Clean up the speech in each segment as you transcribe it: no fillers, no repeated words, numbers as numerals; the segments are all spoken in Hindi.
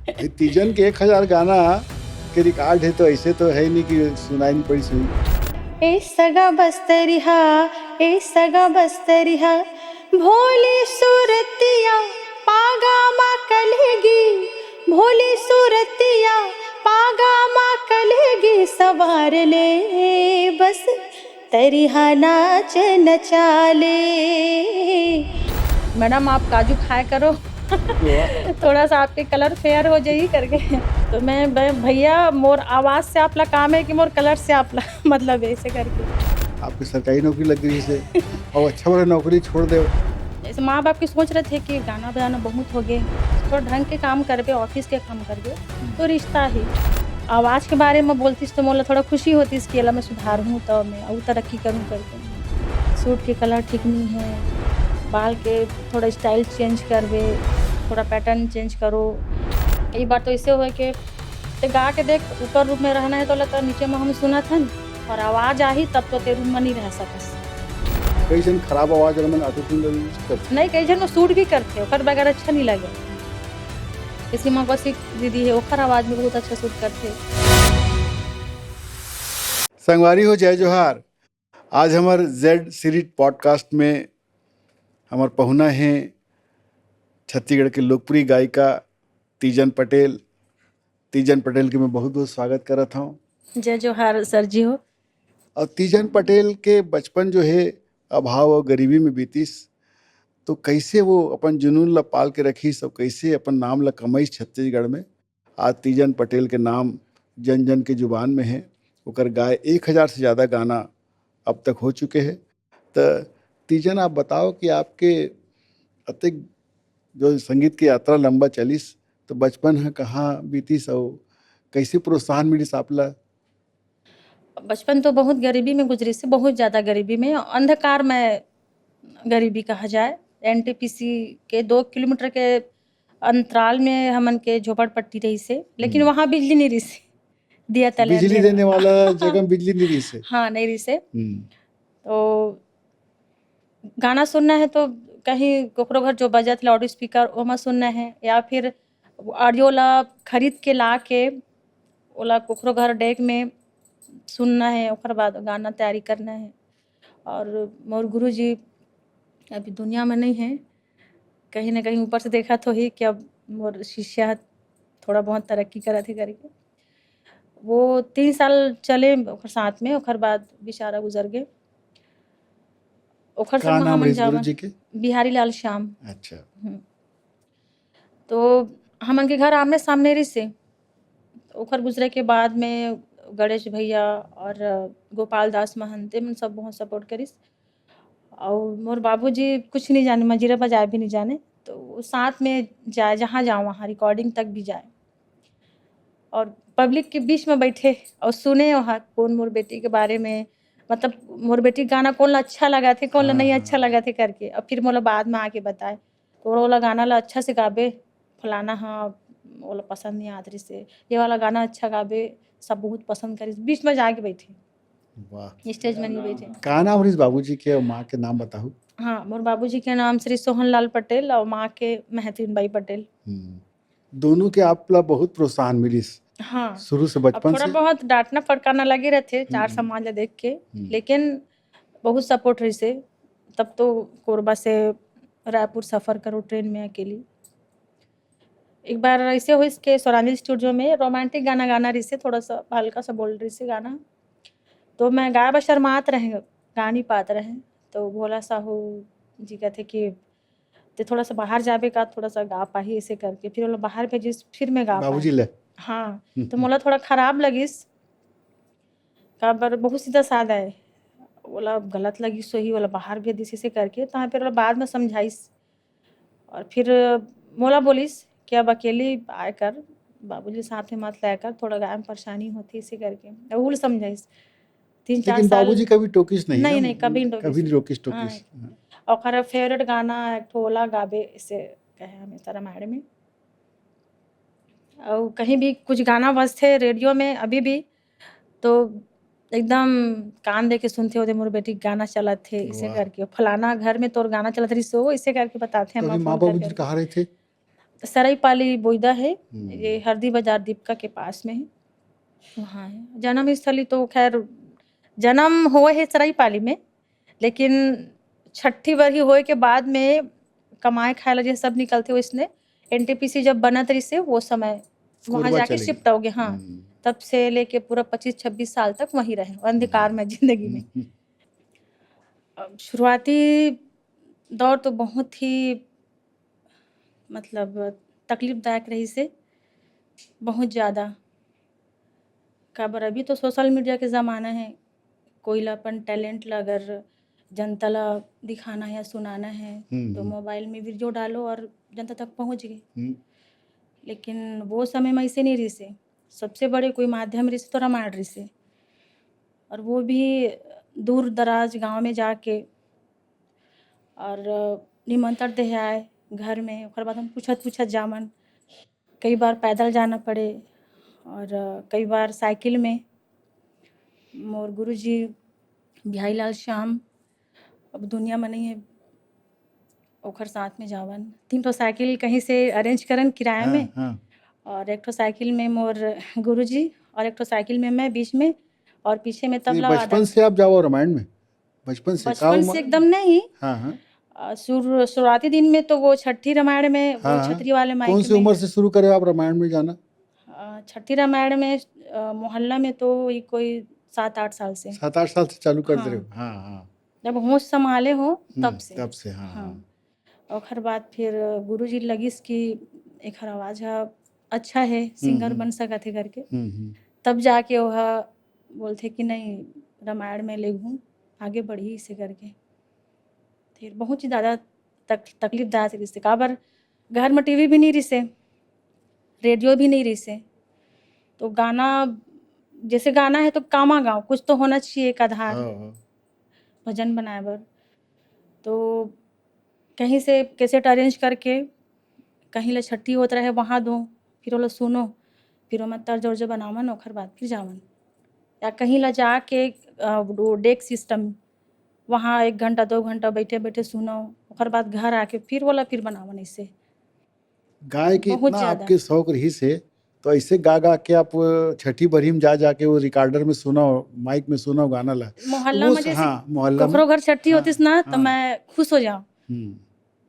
भाई तीजन के 1000 गाना के रिकॉर्ड है, तो ऐसे तो है नहीं कि सुनाई नहीं पड़ी सुई। ए सगा बस्तरिहा, ए सगा बस्तरिहा, भोली सूरतिया पागा माँ कलेगी, भोली सूरतिया पागा माँ कलेगी, सवार ले बस तरिहा नाच नचाले। मैडम आप काजू खाया करो थोड़ा सा आपके कलर फेयर हो जाई करके। तो मैं भैया मोर आवाज से आपला काम है कि मोर कलर से आपला मतलब ऐसे करके। आपकी सरकारी नौकरी लग गई से और अच्छा वाला नौकरी छोड़ दे। जैसे माँ बाप की सोच रहे थे कि गाना बजाना बहुत हो गए, थोड़ा ढंग के काम करबे, ऑफिस के काम करबे, तो रिश्ता ही आवाज़ के बारे में बोलती तो मोला थोड़ा खुशी होती इसकी अला मैं सुधारूँ तो मैं और तरक्की करूँ करके। सूट के कलर ठीक नहीं है, बाल के थोड़ा स्टाइल चेंज करबे, थोड़ा पैटर्न चेंज करो। कई बार तो ऐसे हुए कि ते गा के देख ऊपर रूम में रहना है तो लगता नीचे में हम सुना था और आवाज़ आई तब तो ते रूम में नहीं रह सकस। कई जन खराब आवाज वाला मन ऑटो ट्यून यूज करते नहीं कई जन सूट भी करते ओकर बगैर अच्छा नहीं लगे। किसी माँ बस एक दीदी है ओकर आवाज़ में बहुत अच्छा सूट करते। संगवारी हो जय जोहार। आज हमार जेड सीरीज पॉडकास्ट में हमार पहुना है छत्तीसगढ़ के लोकप्रिय गायिका तीजन पटेल। तीजन पटेल के मैं बहुत बहुत स्वागत करता हूँ। जय जोहार सर जी हो। और तीजन पटेल के बचपन जो है अभाव और गरीबी में बीतीस, तो कैसे वो अपन जुनून ला पाल के रखी, सब कैसे अपन नाम ला कमाई छत्तीसगढ़ में। आज तीजन पटेल के नाम जन जन के जुबान में है। ओकर गाय 1000 से ज़्यादा गाना अब तक हो चुके हैं। तो तीजन आप बताओ कि आपके अतिक जो संगीत की यात्रा लंबा चलिस, तो बचपन है कहाँ बीतीस और कैसे प्रोत्साहन मिलिस आपला? बचपन तो बहुत गरीबी में गुजरी से, बहुत ज़्यादा गरीबी में, अंधकार में गरीबी कहा जाए। एनटीपीसी के 2 किलोमीटर के अंतराल में हमन के झोपड़पट्टी रही से, लेकिन वहाँ बिजली नहीं रही से, दिया तले बिजली अंधेरा। देने वाला जगह में बिजली नहीं रही से। हाँ नहीं रही से। तो गाना सुनना है तो कहीं कोकरो घर जो बजत लाउड स्पीकर ओमा सुनना है, या फिर ऑडियो ला खरीद के ला के ओला कोकरो घर डेक में सुनना है, ओकर बाद गाना तैयारी करना है। और मोर गुरुजी अभी दुनिया में नहीं है, कहीं ना कहीं ऊपर से देखा तो ही कि अब मोर शिष्या थोड़ा बहुत तरक्की करत है करके। वो 3 साल चले ओकर साथ में, ओकर बाद बेचारा गुजर गए। ओकर का संग नाम हमन रहीस जावन गुरुजी के? बिहारी लाल श्याम। अच्छा। तो हमन के घर आमने सामने रही से। ओकर गुजरे के बाद में गणेश भैया और गोपाल दास महंते मन सब बहुत सपोर्ट करिस। और मोर बाबूजी कुछ नहीं जाने, मंजीरा बजाए भी नहीं जाने, तो साथ में जाए जहाँ जाओ वहाँ रिकॉर्डिंग तक भी जाए और पब्लिक के बीच में बैठे और सुने वहाँ कौन मोर बेटी के बारे में, मतलब मोर बेटी गाना कौन ला अच्छा लगा थे, कौन ला नहीं अच्छा लगा थे करके। और फिर मोला बाद में आके बताए तो वाला गाना ला अच्छा से गाबे फलाना, हाँ वाला पसंद नहीं आत रही से, ये वाला गाना अच्छा गाबे, सब बहुत पसंद करी। बीच में जाके बैठे, वाह। स्टेज में नहीं बैठे। का नाम रहीस बाबूजी के और माँ के नाम बताओ? हाँ मोर बाबूजी के नाम श्री सोहन लाल पटेल और माँ के महतीन बाई पटेल। दोनों के आपला बहुत प्रोत्साहन मिलिस हाँ शुरू से अब बचपन थोड़ा से। बहुत डांटना फटकारना लगे रहते चार समाज ला देख के, लेकिन बहुत सपोर्ट रही से। तब तो कोरबा से रायपुर सफ़र करो ट्रेन में अकेली। एक बार ऐसे हुई के स्वरांजलि स्टूडियो में रोमांटिक गाना गाना रही से, थोड़ा सा हल्का सा बोल रही से गाना, तो मैं गाय बा शर्मात रहे, गा नहीं पात रहे। तो भोला साहू जी कहते कि ते थोड़ा सा बाहर जाबे का, थोड़ा सा गा पाही ऐसे करके। फिर वो बाहर भेजिस, फिर मैं गा बाबूजी पाई। ले हाँ तो मोला थोड़ा खराब लगिस, का बार बहुत सीधा साधा है, बोला गलत लगी सही वाला बाहर भेज दिस ऐसे करके। तो फिर बाद में समझाइस और फिर मोला बोलिस कि अब अकेली आए कर, बाबूजी साथ में मत लाया कर, थोड़ा गाय में परेशानी होती इसे करके। और समझाइस 3-4 लेकिन साल। बाबूजी कभी टोकिस नहीं नहीं ना? नहीं कभी नहीं कभी नहीं रोकिस टोकिस। और खरा फेवरेट गाना एक ठोला गाबे इसे कहे हमेशा रामायण में। और कहीं भी कुछ गाना बजते रेडियो में अभी भी तो एकदम कान दे के सुनते होते मोर बेटी गाना चलत थे इसे वाह। करके, फलाना घर में तोर गाना चलत रही सो इसे करके बताते हैं तो हम अभी माँ फोन बाबूजी करके। कहाँ रहे थे? सरायपाली बोईदा है, हम्म, ये हरदी बाजार दीपका के पास में है, वहाँ है। जन्म स्थली तो खैर जन्म हुए है सरायपाली में, लेकिन छठी बरही होए के बाद में कमाए खाए ला जे सब निकलते वैसने एनटीपीसी जब बनत रही से वो समय वहाँ कोरबा जाके चले गए। शिफ्ट हो गए। हाँ, तब से लेके पूरा 25-26 साल तक वहीं रहे अंधकार में जिंदगी में। अब शुरुआती दौर तो बहुत ही मतलब तकलीफदायक रही से, बहुत ज़्यादा। काबर अभी तो सोशल मीडिया के ज़माना है, कोई ला अपन टैलेंट ला अगर जनता ला दिखाना है या सुनाना है तो मोबाइल में वीडियो डालो और जनता तक पहुंच गए। लेकिन वो समय में ऐसे नहीं रही से, सबसे बड़े कोई माध्यम रही से तो रामायण रही से, और वो भी दूर दराज गांव में जाके और निमंत्रण दे आए घर में, ओकर बाद हम पूछत जामन, कई बार पैदल जाना पड़े और कई बार साइकिल में। मोर गुरुजी बिहारी लाल श्याम अब दुनिया में नहीं है, ओकर साथ में जावन 3 ठो साइकिल कहीं से अरेंज करन किराया में, और एक ठो साइकिल में मोर गुरुजी और एक ठो साइकिल में मैं बीच में, और पीछे में तो ये तबला बचपन वादक। से आप जाओ रामायण में? बचपन से का बचपन से एकदम नहीं, हाँ। शुरुआती दिन में तो वो छठी रामायण में, वो हाँ, छतरी वाले कौन माइक सी में। उम्र से शुरू करे आप रामायण में जाना? छठी रामायण में मोहल्ला में तो ये कोई 7-8 साल से। 7-8 साल से चालू कर दे रहे हाँ, हो? हाँ। जब होश संभाले हो तब से। तब से हाँ। हाँ, ओकर बाद फिर गुरुजी लगिस कि एखर आवाज़ ह अच्छा है, सिंगर बन सकत है करके। तब जाके वह बोलते कि नहीं रामायण में लेगहूँ, आगे बढ़ी इसे करके। फिर बहुत ही ज़्यादा तकलीफदायक रही से, काबर घर में टीवी भी नहीं रही से, रेडियो भी नहीं रही से, तो गाना जैसे गाना है तो कामा गाँव, कुछ तो होना चाहिए एक आधार भजन बनाए बर। तो कहीं से कैसेट अरेंज करके कहीं ले छठी होत रहे वहाँ दो, फिर वो सुनो, फिर वो तर्ज वर्ज बनावन, ओकर बाद फिर जावन, या कहीं ला जाके वो डेक सिस्टम वहाँ 1 घंटा 2 घंटा बैठे बैठे सुनो, ओकर बाद घर आके फिर वाला फिर बनावन। ऐसे गाय के बहुत इतना ज़्यादा। आपके शौक रही से, तो ऐसे गा गा के आप छठी बरही में जा के वो रिकॉर्डर में सुनाओ, माइक में सुनाओ गाना ला, तो मोहल्ला वो में जैसे हाँ मोहल्ला में ककरो घर छठी हाँ, होतीस ना तो हाँ। मैं खुश हो जाऊँ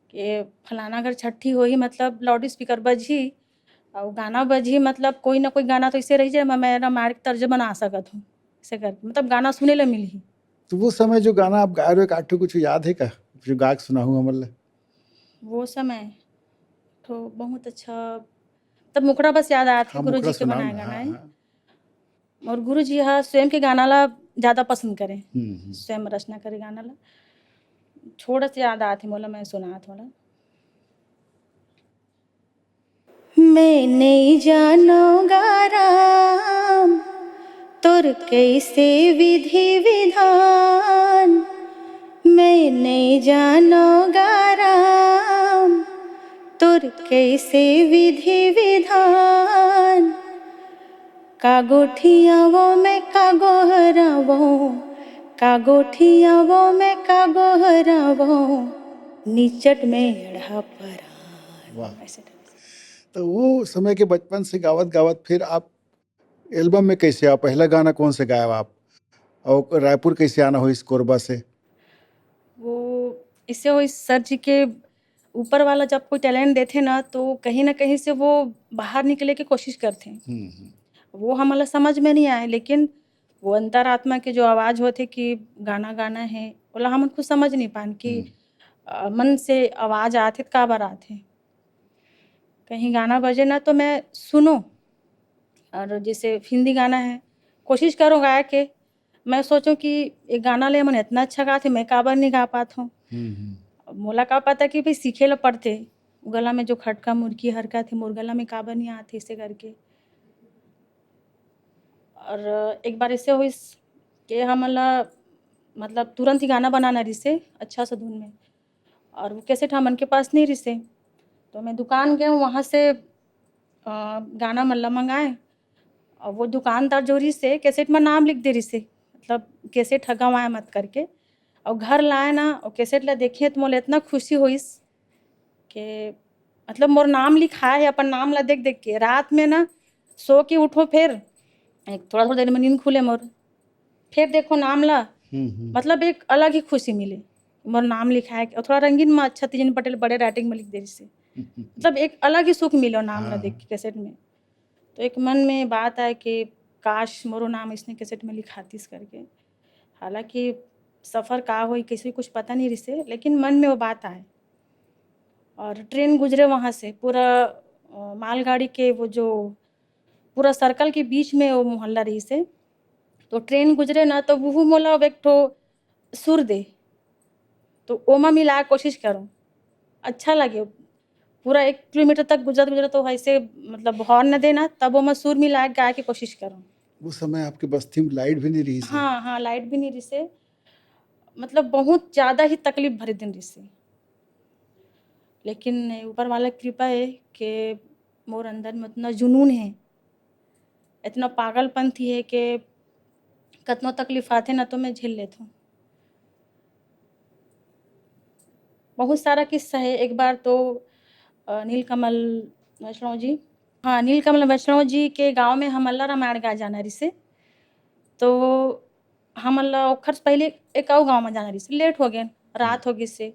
कि फलाना घर छठी होई, मतलब लाउड स्पीकर बजी और गाना बजी, मतलब कोई ना कोई गाना तो ऐसे रही जाए मैं रामायण के तर्ज बना सकत हूँ ऐसे करके, मतलब गाना सुने ला मिली। तो वो समय जो गाना आप गा रहे हो, काठो कुछ याद है का जो गा के सुनाऊँ हमर ला? वो समय तो बहुत अच्छा, तब मुखड़ा बस याद आया थे हाँ, गुरु मुखड़ा जी के सुनाओ बनाए ना। गाना हाँ, है। हाँ। और गुरु जी हाँ स्वयं के गाना ला ज़्यादा पसंद करें, हम्म। स्वयं रचना करे गाना ला। थोड़ा सा याद आया थे मोला, मैं सुना थोड़ा। मैं नहीं जानूंगा राम तुर कैसे विधि विधान, मैं नहीं जानूंगा राम तुर कैसे विधि विधान, कागो ठियावो में कागो हरावो, कागो ठियावो में कागो हरावो, निचट में एढ़ा परान। वाह। ऐसे तो वो समय के बचपन से गावत गावत फिर आप एल्बम में कैसे आप पहला गाना कौन से गाया आप, और रायपुर कैसे आना हो इस कोरबा से? वो इससे वो इस सर जी के ऊपर वाला जब कोई टैलेंट देते ना तो कहीं ना कहीं से वो बाहर निकले की कोशिश करते हैं। वो हमारा समझ में नहीं आए, लेकिन वो अंतरात्मा की जो आवाज़ होती कि गाना गाना है, बोला हम उनको समझ नहीं पान कि मन से आवाज़ आते का बार आते, कहीं गाना बजे ना तो मैं सुनो, और जैसे हिंदी गाना है कोशिश करो गा के, मैं सोचूं कि एक गाना ले मन इतना अच्छा गाते मैं काबर नहीं गा पाता हूँ। मोला का पता कि भाई सीखे ला पड़ते, गला में जो खटका मुर्की हरका थे मोर गला में काबर नहीं आते इसे करके। और एक बार ऐसे हुई कि हमला मतलब तुरंत ही गाना बनाना रही से अच्छा सा धुन में, और वो कैसेट हमन के पास नहीं रही से, तो मैं दुकान गया वहाँ से गाना मतलब मंगाए, और वो दुकानदार जो रही से कैसेट में नाम लिख दे रही से, मतलब कैसेट ठगवाए मत करके, और घर लाए ना और कैसेट ला देखिए तो मोला इतना खुशी हुई कि मतलब मोर नाम लिखा है, अपन नाम ला देख देख के रात में ना सो के उठो, फिर एक थोड़ा थोड़ा देर में नींद खुले मोर, फिर देखो नाम ला, मतलब एक अलग ही खुशी मिले। मोर नाम लिखा है और थोड़ा रंगीन में अच्छा तीजन पटेल बड़े राइटिंग में लिख दे से, मतलब एक अलग ही सुख मिलो नाम ला देख के कैसेट में। तो एक मन में बात आए कि काश मोरो नाम इसने कैसेट में लिखातीस करके। हालांकि सफ़र का हो किसी कुछ पता नहीं रिसे, लेकिन मन में वो बात आए। और ट्रेन गुजरे वहाँ से पूरा मालगाड़ी के वो जो पूरा सर्कल के बीच में वो मोहल्ला रही से, तो ट्रेन गुजरे ना तो वहू मोला एक ठो सुर दे, तो ओमा मिला कोशिश करो, अच्छा लगे। पूरा 1 किलोमीटर तक गुजरत गुजरत तो ऐसे मतलब हॉर्न न देना, तब ओमा सुर मिला के गाए के कोशिश करो। उस समय आपकी बस्ती में लाइट भी नहीं रही से। हाँ हाँ, लाइट भी नहीं रिसे, मतलब बहुत ज़्यादा ही तकलीफ भरे दिन रिसे। लेकिन ऊपर वाला की कृपा है कि मोर अंदर में उतना जुनून है, इतना पागलपन थी है कि कतनो तकलीफ आथे ना तो मैं झेल लेती हूँ। बहुत सारा किस्सा है। एक बार तो नीलकमल वैष्णव जी, हाँ नीलकमल वैष्णव जी के गांव में हमला रामायण गाए जाना रिसे, तो हमला ओखर से पहले एक और गांव में जाना रिसे, लेट हो गए, रात हो गई से।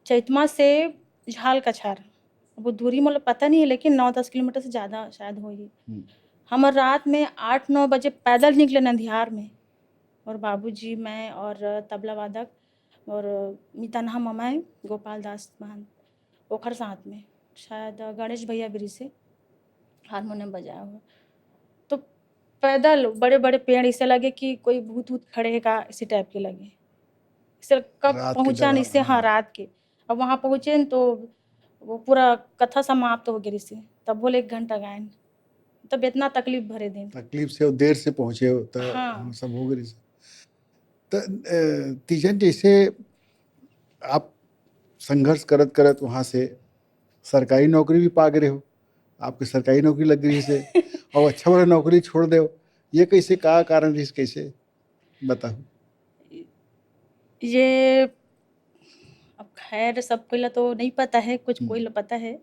चैतमा से झाल कछार, वो दूरी मोला पता नहीं है, लेकिन 9-10 किलोमीटर से ज़्यादा शायद होगी। हम रात में 8-9 बजे पैदल निकले नंदिहार में, और बाबूजी, मैं और तबला वादक और मितनहा ममाए गोपाल दास महंत ओखर साथ में, शायद गणेश भैया बिरी से हारमोनियम बजाया हुआ। तो पैदल बड़े बड़े पेड़ ऐसे लगे कि कोई भूत वूत खड़े है का, इसी टाइप के लगे। इसे कब रात के पहुँचा नहीं दौरान, से, हाँ रात के। अब वहाँ पहुँचे तो वो पूरा कथा समाप्त हो गई से, तब बोले 1 घंटा गायन, तब इतना तकलीफ भरे दिन। तकलीफ से और देर से पहुंचे हो तो हाँ सब हो गई। तो तीजन जैसे आप संघर्ष करत करत वहाँ से सरकारी नौकरी भी पा गए हो, आपकी सरकारी नौकरी लग गई से और अच्छा वाला नौकरी छोड़ दे, ये कैसे, का कारण रही, कैसे बताओ। ये अब खैर सब कोई ला तो नहीं पता है, कुछ कोई ला पता है।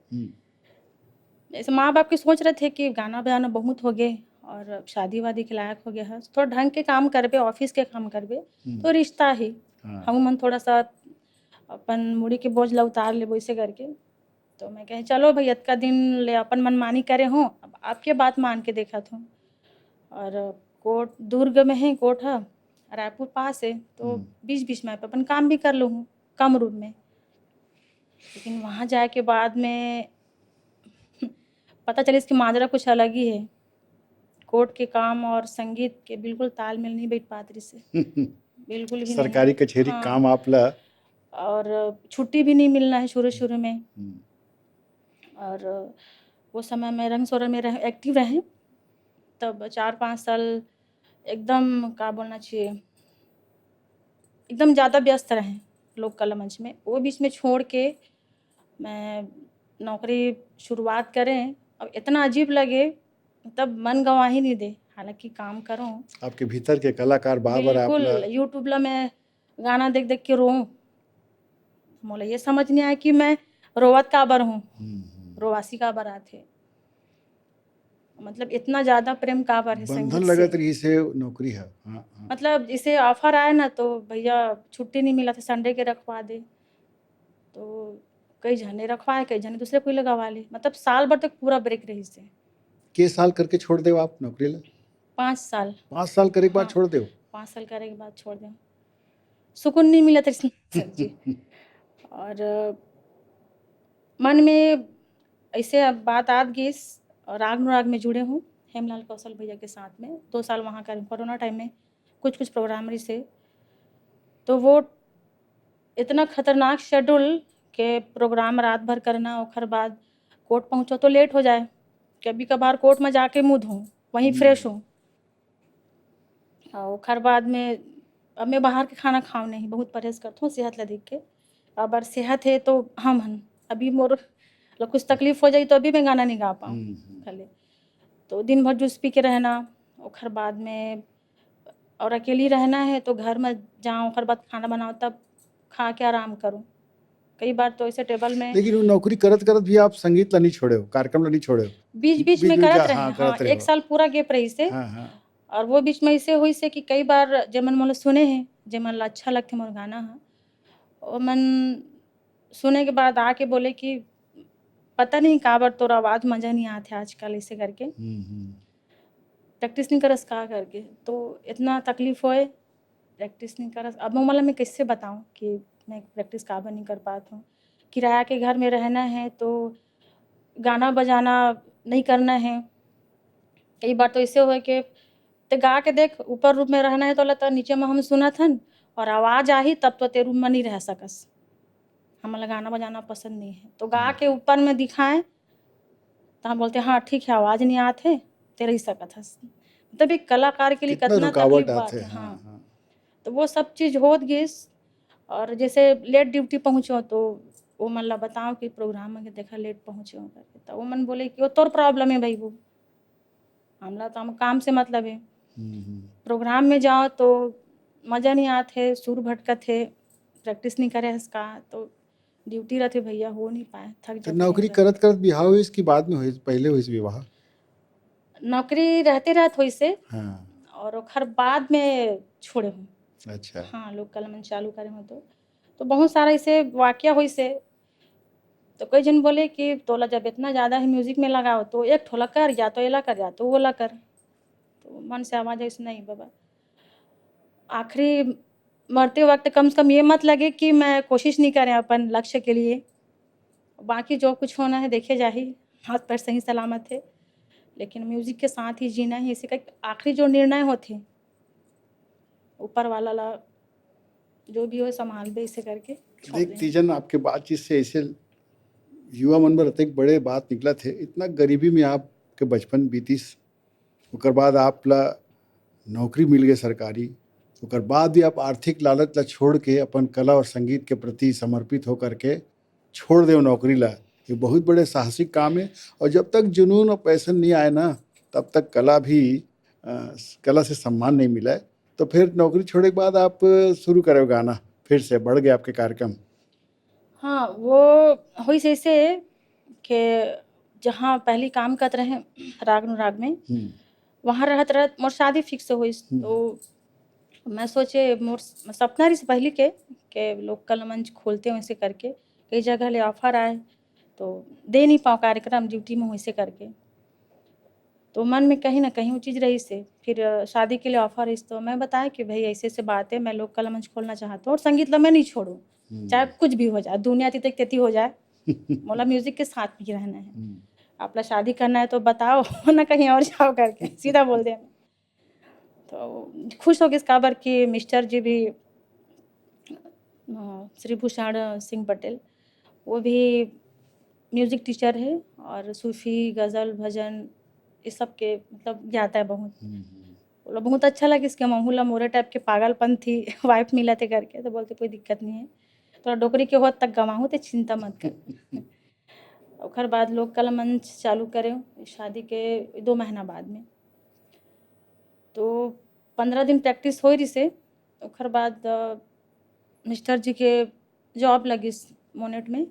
ऐसे माँ बाप की सोच रहे थे कि गाना बजाना बहुत हो गए और अब शादी वादी के लायक हो गया है, थोड़ा ढंग के काम करबे, ऑफिस के काम करबे, तो रिश्ता ही हम मन थोड़ा सा अपन मुड़ी के बोझ ला उतार ले वैसे करके। तो मैं कहे चलो भाई अतका दिन ले अपन मनमानी करे हूँ, अब आपके बात मान के देखा था। और कोर्ट दुर्ग में है, कोर्ट है रायपुर पास है, तो बीच बीच में अपन काम भी कर लूँ हूँ कम रूम में। लेकिन वहाँ जाए के बाद में पता चले इसकी माजरा कुछ अलग ही है। कोर्ट के काम और संगीत के बिल्कुल तालमेल नहीं बैठ पाते से, बिल्कुल भी नहीं। सरकारी कचहरी हाँ, काम आपला, और छुट्टी भी नहीं मिलना है शुरू शुरू में। और वो समय में रंग सोरन में एक्टिव रहे, तब 4-5 साल एकदम का बोलना चाहिए, एकदम ज़्यादा व्यस्त रहे लोक कला मंच में। वो बीच में छोड़ के मैं नौकरी शुरुआत करें, अब इतना अजीब लगे, तब मन गंवा ही नहीं दे, हालांकि काम करूँ। आपके भीतर के कलाकार बाबर बिल्कुल आपला। यूट्यूब ला मैं गाना देख देख के रोऊं, मोला ये समझ नहीं आया कि मैं रोवत काबर हूँ, रोवासी काबर आथे, मतलब इतना ज़्यादा प्रेम काबर है बंधन संगीत लगत से। रही से नौकरी है। हाँ। मतलब इसे ऑफर आया ना तो भैया छुट्टी नहीं मिला था, संडे के रखवा दे, तो कई जने रखवाए, कई जने दूसरे कोई लगवा ले, मतलब साल भर तक पूरा ब्रेक रही से। के साल करके छोड़ दे आप नौकरी ला? 5 साल। 5 साल करे के बाद हाँ, छोड़ दे। 5 साल करे के बाद छोड़ दें, सुकून नहीं मिला था सच्ची। और मन में ऐसे अब बात आ गई, राग अनुराग में जुड़े हूँ हेमलाल कौशल भैया के साथ में, 2 साल वहाँ कर कोरोना टाइम में कुछ प्रोग्रामरी से। तो वो इतना खतरनाक शेड्यूल के प्रोग्राम रात भर करना, ओखर बाद कोर्ट पहुँचो तो लेट हो जाए, कभी कभार कोर्ट में जाके मुँह धोऊँ, वहीं फ्रेश हूँ। और ओखर बाद में अब मैं बाहर के खाना खाऊँ नहीं, बहुत परहेज करती हूँ सेहत ला देख के। अगर सेहत है तो हम हन, अभी मोर कुछ तकलीफ हो जाई तो अभी मैं गाना नहीं गा पाऊँ खाली। तो दिन भर जूस पी के रहना, ओखर बाद में और अकेली रहना है तो घर में जाऊँ, ओखर बाद खाना बनाओ, तब खा के आराम करूँ, कई बार तो ऐसे टेबल में लेकिन वो नौकरी करत करत भी आप संगीत ला नहीं छोड़े हो, कार्यक्रम ला नहीं छोड़े हो? बीच बीच में बीच करत हाँ, रहे। हाँ, करत रहे 1 हो। साल पूरा गैप रही से। हाँ, हाँ। और वो बीच में ऐसे हुई से कि कई बार जेमन मोला सुने हैं, जेमन ला अच्छा लगथे मोर गाना ह, ओमन सुने के बाद आके बोले कि पता नहीं काबर तोर आवाज़ मज़ा नहीं आत है आजकल, ऐसे करके। प्रैक्टिस नहीं करस का करके। तो इतना तकलीफ़ होए, प्रैक्टिस नहीं करस। अब मोला मैं कैसे बताऊँ कि मैं प्रैक्टिस काबर नहीं कर पात हूँ। किराया के घर में रहना है तो गाना बजाना नहीं करना है। कई बार तो ऐसे होए के ते गा के देख, ऊपर रूम में रहना है तो लता नीचे में हम सुनत हन और आवाज़ आही तब तो ते रूम में नहीं रह सकस। हमला गाना बजाना पसंद नहीं है। तो गा के ऊपर में दिखाएँ तो हम बोलते हैं हाँ ठीक है, आवाज़ नहीं आत है, ते रही सकत हस। मतलब एक कलाकार के लिए कितना कितना रुकावट तकलीफ़ आत बात है। है। हाँ, हाँ, हाँ। तो वो सब चीज़ होत गिस। और जैसे लेट ड्यूटी पहुँचो तो वो मन ला बताओ कि प्रोग्राम में देखा लेट पहुँचे हो करके, तो वो मन बोले कि वो तोर प्रॉब्लम है भई वो, हमला तो हम काम से मतलब है। प्रोग्राम में जाओ तो मज़ा नहीं आत है, सुर भटकत है, प्रैक्टिस नहीं करे हस का, तो ड्यूटी रहथे भैया, हो नहीं पाए, थक तो जाथे नौकरी दिन भर। करत करत बिहाव होइस कि बाद में होइस, पहले होइस विवाह? नौकरी रहते रहत होइसे हाँ, और ओखर बाद में छोड़े हूँ। अच्छा। हाँ, लोग कलमन चालू करे हों तो बहुत सारा ऐसे वाक़या होइसे। तो कई जन बोले कि तोला जब इतना ज़्यादा ही म्यूज़िक में लगाओ तो एक ठो ला कर, या तो एला कर या तो वो ला कर। तो मन से आवाज़ आइस नहीं बाबा। आखिरी मरते वक़्त कम से कम ये मत लगे कि मैं कोशिश नहीं करे अपन लक्ष्य के लिए। बाकी जो कुछ होना है देखे जाही, हाथ पैर सही सलामत है। लेकिन म्यूज़िक के साथ ही जीना है, इसी का आखिरी जो निर्णय होथे, ऊपर वाला ला जो भी हो सँभालबे, ऐसे करके छोड़ देख देना। तीजन आपके बातचीत से ऐसे युवा मन में रहते एक बड़े बात निकला थे, इतना गरीबी में आपके बचपन बीतीस, ओकर बाद आप ला नौकरी मिल गई सरकारी, ओकर बाद भी आप आर्थिक लालच ला छोड़ के अपन कला और संगीत के प्रति समर्पित होकर के छोड़ दे नौकरी ला, ये बहुत बड़े साहसिक काम है। और जब तक जुनून और पैशन नहीं आए ना, तब तक कला भी कला से सम्मान नहीं मिला है। तो फिर नौकरी छोड़ने के बाद आप शुरू करे गाना, फिर से बढ़ गए आपके कार्यक्रम? हाँ, वो होइस ऐसे कि जहाँ पहली काम करत रहें राग में, वहाँ रहत मोर शादी फिक्स होइस। तो मैं सोचे मोर सपना रहिस पहिली के लोकल मंच खोलते हो ऐसे करके, कई जगह ले ऑफ़र आए, तो दे नहीं पाओ कार्यक्रम ड्यूटी में हो ऐसे करके। तो मन में कहीं न कहीं वो चीज़ रही से। फिर शादी के लिए ऑफ़र इस तो मैं बताया कि भई ऐसे-ऐसे बात है, मैं लोक कला मंच खोलना चाहता हूँ और संगीत ला मैं नहीं छोड़ूँ। चाहे कुछ भी हो जाए, दुनिया तितक तेती हो जाए, मोला म्यूज़िक के साथ ही रहना है। आपला शादी करना है तो बताओ वरना कहीं और जाओ करके सीधा बोल दिया मैं। तो खुश हो गए इस काबर कि मिस्टर जी भी श्री भूषण सिंह पटेल, वो भी म्यूज़िक टीचर है और सूफ़ी, गज़ल, भजन ये सब के मतलब ज्ञाता है बहुत। बोला बहुत अच्छा लगे इसके महू ला मोरे टाइप के पागलपन थी वाइफ़ मिला थे करके, तो बोलते कोई दिक्कत नहीं है। तोरा डोकरी के होत तक गँवाहूँ ते चिंता मत कर। ओकर बाद लोक कला मंच चालू करे शादी के 2 महीना बाद में। तो 15 दिन प्रैक्टिस होई रहिसे, ओकर बाद मिस्टर जी के जॉब लगिस मोनेट में,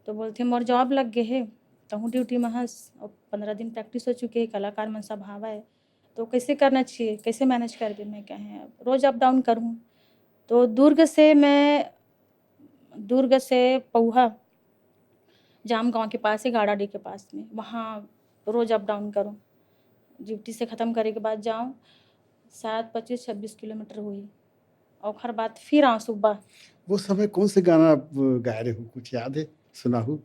तो बोलथे मोर जॉब लग गे हे, तहूँ ड्यूटी में हस और 15 दिन प्रैक्टिस हो चुके हे, कलाकार मन सब हावय, तो कैसे करना चाहिए, कैसे मैनेज करबे? मैं कहे अब रोज़ अप डाउन करूँ। तो दुर्ग से पऊहा, जाम गाँव के पास है, गाड़ाडी के पास में, वहाँ रोज़ अप डाउन करूँ। ड्यूटी से ख़त्म करे के बाद जाऊँ, शायद 25-26 किलोमीटर होही। ओखर बाद फिर आऊँ सुबह। वो समय कौन से गाना आप गाए रहे हो, कुछ याद है? सुनाहू।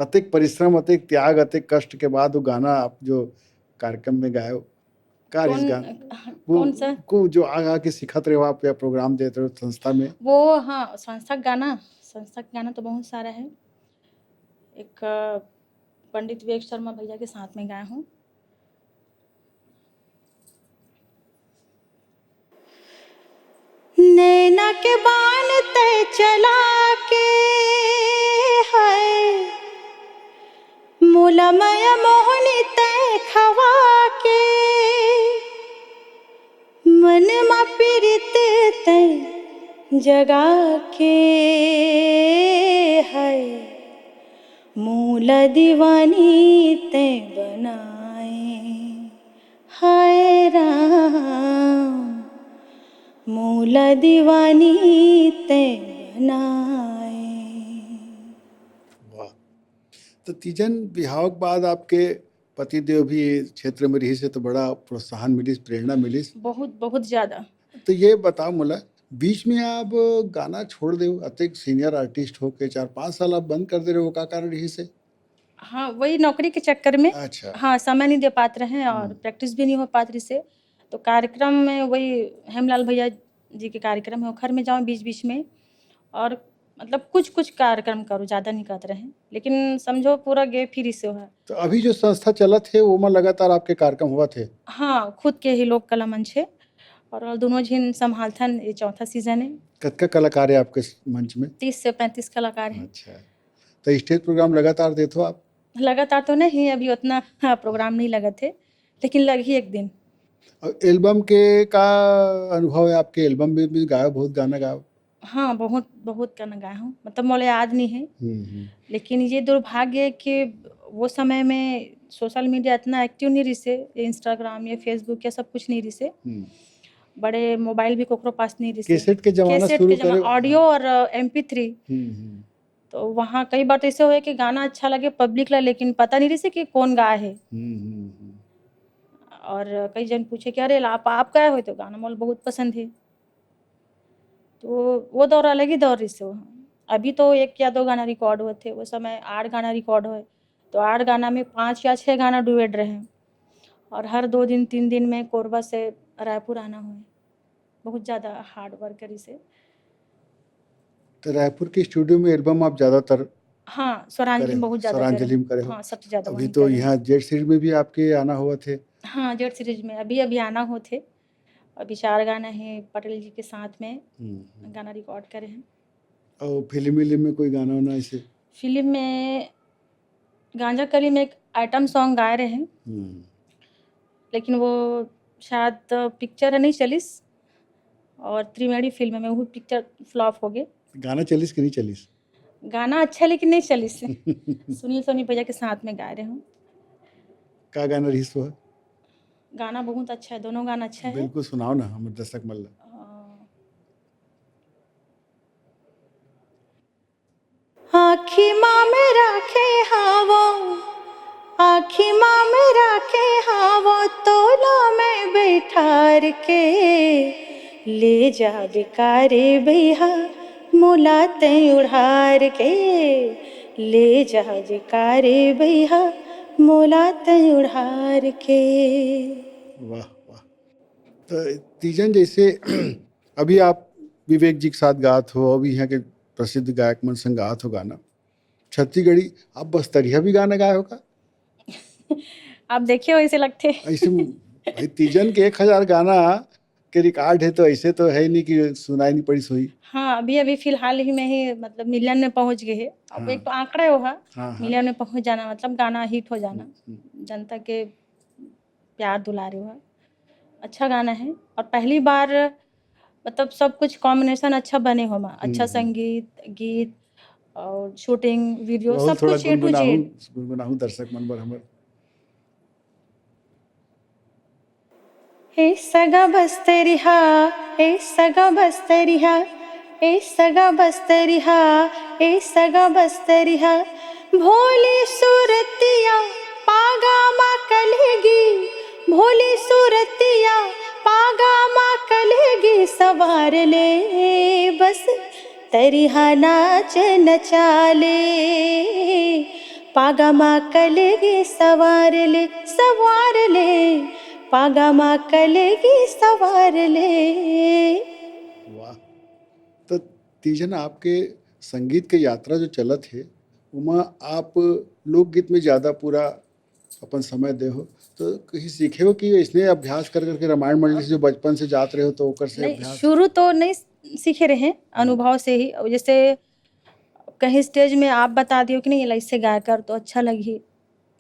अतेक परिश्रम, अतेक त्याग, अतेक कष्ट के बाद वो गाना आप जो कार्यक्रम में गाए हो, का कौन रिस गाना? वो कौन सा? को जो आ के सिखत रहे हो आप या प्रोग्राम देते हो संस्था में? वो हाँ, संस्था का गाना तो बहुत सारा है। एक पंडित विवेक शर्मा भैया के साथ में गाया हूँ। नैना के बान तय चला के है, मूलमय मोहनी तय खवा के, मन मा पीरित तय जगा के मूल दीवानी ते बनाए, हाय राम मूल दीवानी ते बनाए। वाह। तो तीजन बिहाव के बाद आपके पतिदेव भी क्षेत्र में रही से तो बड़ा प्रोत्साहन मिलिस, प्रेरणा मिलिस। बहुत बहुत ज़्यादा। तो ये बताओ मोला, बीच में आप गाना छोड़ दे, अतिक सीनियर आर्टिस्ट हो के 4-5 साल आप बंद कर दे रहे हो, का कारण रही से? हाँ, वही नौकरी के चक्कर में। अच्छा। हाँ, समय नहीं दे पाते रहे और प्रैक्टिस भी नहीं हो पाती रही से। तो कार्यक्रम में वही हेमलाल भैया जी के कार्यक्रम है, घर में जाऊँ बीच-बीच में और मतलब कुछ-कुछ कार्यक्रम करूँ, ज़्यादा नहीं करते रहे। लेकिन समझो पूरा गैप ही रिसे है। तो अभी जो संस्था चलत है वो में लगातार आपके कार्यक्रम हुआ थे? हाँ, खुद के ही लोक कला मंच है और दोनों झिन संभालथन, ये चौथा सीज़न है। कतका कलाकार है आपके मंच में? 30 से 35 कलाकार हैं। अच्छा। तो स्टेज प्रोग्राम लगातार देते हो आप? लगातार तो नहीं, अभी उतना प्रोग्राम नहीं लगे थे, लेकिन लग ही एक दिन। और एल्बम के का अनुभव है आपके? एल्बम में भी गाए, बहुत गाना गाए? हाँ, बहुत बहुत गाना गाया हूँ, मतलब मोले याद नहीं है। हम्म। लेकिन ये दुर्भाग्य है कि वो समय में सोशल मीडिया इतना एक्टिव नहीं रही से, इंस्टाग्राम या फेसबुक या सब कुछ नहीं रही से। बड़े मोबाइल भी कोकरो पास नहीं रही से। कैसेट के जमाना कैसेट शुरू के जमा करे। ऑडियो और MP3। हम्म। तो वहाँ कई बार तो ऐसे हुए कि गाना अच्छा लगे पब्लिक ला, लेकिन पता नहीं रही से कि कौन गाए है। और कई जन पूछे कि अरे आप गाए हो, तो गाना मोल बहुत पसंद है। तो वो दौर अलग ही दौर रही से वहाँ। अभी तो 1 या 2 गाना रिकॉर्ड हुए थे, वो समय 8 गाना रिकॉर्ड हुए। तो 8 गाना में 5 या 6 गाना डुएट रहे और हर 2 दिन 3 दिन में कोरबा से रायपुर आना हुए। बहुत ज़्यादा हार्ड वर्क करी से। तो रायपुर के स्टूडियो में एल्बम आप ज़्यादातर हाँ, स्वरांजलि में बहुत ज़्यादा करे। स्वरांजलि में करे हो? हाँ, सबसे ज़्यादा अभी वहीं तो करे। यहाँ जेड सीरीज में भी आपके आना हुआ थे? हाँ, जेड सीरीज में अभी आना हो थे। अभी 4 गाना है पटेल जी के साथ में गाना रिकॉर्ड करे हैं। और फिल्म में कोई गाना वाना ऐसे? फिल्म में गांजा कली में एक आइटम सॉन्ग गाए रहे हैं, लेकिन वो शायद पिक्चर नहीं चलिस और त्रिवेणी फिल्म में वो पिक्चर फ्लॉप हो गए। गाना चलिस कि नहीं चलिस? गाना अच्छा लेकिन नहीं चलिस। सुनील सोनी भैया के साथ में गाए रहे हूँ। का गाना रही सो है? गाना बहुत अच्छा है, दोनों गाना अच्छा है। बिल्कुल सुनाओ ना, हम दर्शक मल्ला। आखी माँ में राखे हावो, आखी माँ में राखे हावो, तोला में बैठार के ले जा बेकारे भैया मोला ते उड़ार के, ले जा बेकारे भैया मोला ते उड़ार के। वाह वाह। तो तीजन जैसे अभी आप विवेक जी के साथ गात हो, अभी यहाँ के प्रसिद्ध गायक मन संग गात हो गाना छत्तीसगढ़ी, आप बस्तरिया भी गाना गाए हो का? आप देखिए वैसे लगते। ऐसे भाई तीजन के 1000 गाना के रिकॉर्ड है, तो ऐसे तो है नहीं कि सुनाई नहीं पड़ी सोई। हाँ, अभी फिलहाल ही में ही मतलब मिलियन में पहुंच गए हैं। अब हाँ। एक तो आंकड़ा है वो, हाँ। मिलियन में पहुंच जाना मतलब गाना हिट हो जाना, जनता के प्यार दुलारे हुआ। अच्छा गाना है और पहली बार मतलब सब कुछ कॉम्बिनेशन अच्छा बने हो, अच्छा संगीत गीत और शूटिंग वीडियो सब थोड़ा कुछ A to Z। गुनगुनाहू दर्शक मन बर हमर। ए सगा बस्तरिहा, ए सगा बस्तरिहा, ए सगा बस्तरिहा, ए सगा बस्तरिहा, भोली सूरतिया पागा माँ कलेगी, भोली सूरतिया पागा माँ कलेगी, सवार ले बस तरिहा नाच नचाले, पागा माँ कलेगी सवार ले, सवार ले, पागा माँ कलेगी सवार ले। वाह। तो तीजन आपके संगीत के यात्रा जो चलत है उमा आप लोकगीत में ज़्यादा पूरा अपन समय दे हो, तो कहीं सीखे हो कि इसने अभ्यास कर करके रामायण मंडली से जो बचपन से जात रहे हो तो ओकर से नहीं, अभ्यास? शुरू तो नहीं सीखे रहे, अनुभव से ही। जैसे कहीं स्टेज में आप बता दियो कि नहीं ये इससे गाय कर तो अच्छा लगी,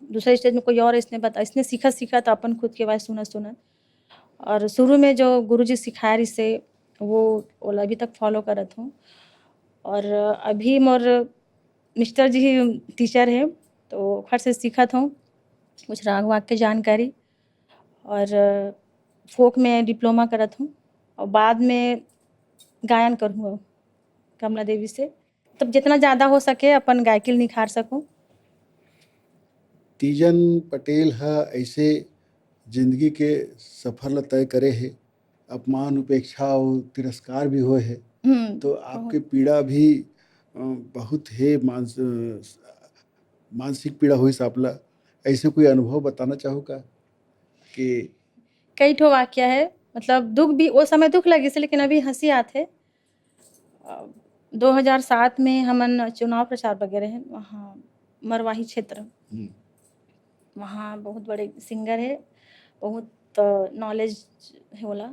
दूसरे स्टेज में कोई और इसने बता, इसने सीखा तो अपन खुद के बात सुना। और शुरू में जो गुरुजी सिखाया इसे वो अभी तक फॉलो करत हूँ। और अभी मोर मिस्टर जी टीचर है, तो ओखर से सीखत हूँ कुछ राग वाग के जानकारी। और फ़ोक में डिप्लोमा करत हूँ और बाद में गायन करूँ अब कमला देवी से। तब जितना ज़्यादा हो सके अपन गायकी ल निखार सकूँ। तीजन पटेल ह ऐसे जिंदगी के सफर ल तय करे हे, अपमान उपेक्षा और तिरस्कार भी होए हे, तो आपके बहुत पीड़ा भी बहुत हे मानसिक पीड़ा हुई आपला। ऐसे कोई अनुभव बताना चाहो का कि कई ठो वाक़या है, मतलब दुःख भी वो समय दुःख लगिस लेकिन अभी हँसी आथे। 2007 में हमन चुनाव प्रचार बगे रहेन वहाँ मरवाही क्षेत्र। वहाँ बहुत बड़े सिंगर है, बहुत नॉलेज होला।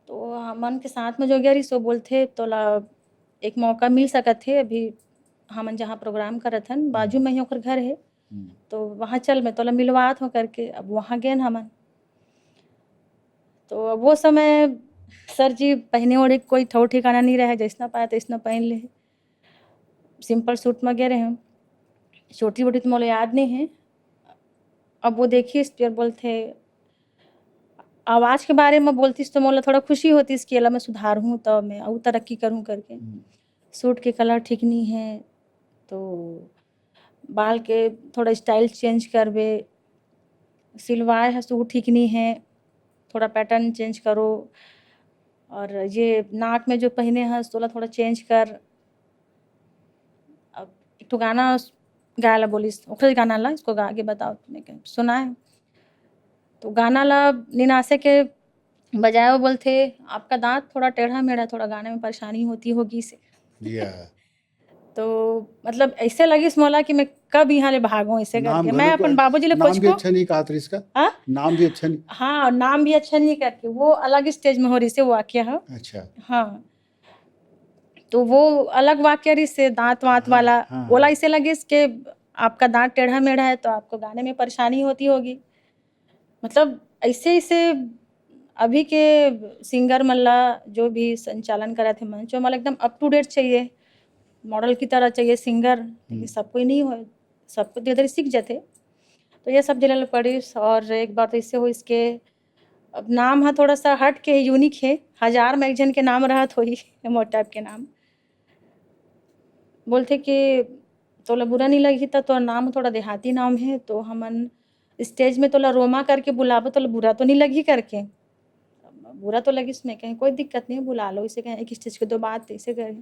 तो हमन के साथ में जो गया रही सो बोलथे तोला एक मौका मिल सकत हे, अभी हमन जहाँ प्रोग्राम करत हन बाजू में ही ओकर घर है, तो वहाँ चल मैं तोला मिलवात हूँ करके। अब वहाँ गेन हमन, तो अब वो समय सर जी पहने ओढ़े कोई ठौर ठिकाना नहीं रहे, जैसना पाया तैसना पहन ले। सिंपल सूट में गे रहे हम, छोटी बोटी तो मोला याद नहीं है। अब वो देखिए फिर बोलथे आवाज़ के बारे में बोलतीस तो मोला थोड़ा खुशी होतीस कि एला मैं सुधारहूँ तो मैं और तरक्की करूँ करके। सूट के कलर ठीक नहीं है, तो बाल के थोड़ा स्टाइल चेंज करबे, सिलवाए है सूट ठीक नहीं है, थोड़ा पैटर्न चेंज करो। और ये नाक में जो पहने हैं तोला थोड़ा चेंज कर। अब एक ठो गाना गाए ला बोलिस, ओखरे गाना ला इसको गा के बताओ। मैं कहा सुना है, तो गाना ला निनासे के बजाए वो बोलते आपका दाँत थोड़ा टेढ़ा-मेढ़ा, थोड़ा गाने में परेशानी होती होगी इसे। या तो मतलब ऐसे लगिस मोला कि मैं कब यहाँ ले भागूँ ऐसे नाम करके। मैं घलो को अपन बाबूजी ले नाम भी पूछबो। अच्छा नहीं कहा था इसका, हाँ? नाम भी अच्छा नहीं। हाँ, नाम भी अच्छा नहीं करके वो अलग स्टेज में हो रही से वाक़या है। अच्छा, हाँ, तो वो अलग वाक़या रही से दाँत-वाँत हाँ वाला। हाँ ओला हाँ। ऐसे लगिस कि आपका दाँत टेढ़ा-मेढ़ा है तो आपको गाने में परेशानी होती होगी। मतलब ऐसे-ऐसे अभी के सिंगर मन ला जो भी संचालन करत हे मंच, वो मोला एकदम अप टू डेट चाहिए, मॉडल की तरह चाहिए सिंगर। लेकिन सब कोई नहीं होए, सब कोई धीरे-धीरे सीख जाथे। तो ये सब झेले ल पड़िस। और एक बार तो ऐसे होइस के अब नाम ह थोड़ा-सा हट के यूनिक है, 1000 में एक झन के नाम रहत होही मोर टाइप के नाम। बोलथे कि तोला बुरा नहीं लगही त तोर नाम थोड़ा देहाती नाम है, तो हमन स्टेज में तोला रोमा करके बुलाबो, तोला बुरा तो नहीं लगही करके। बुरा तो लगिस, मैं कही कोई दिक्कत नहीं बुला लो, इसे कहें एक स्टेज के 2 बात ऐसे कहे।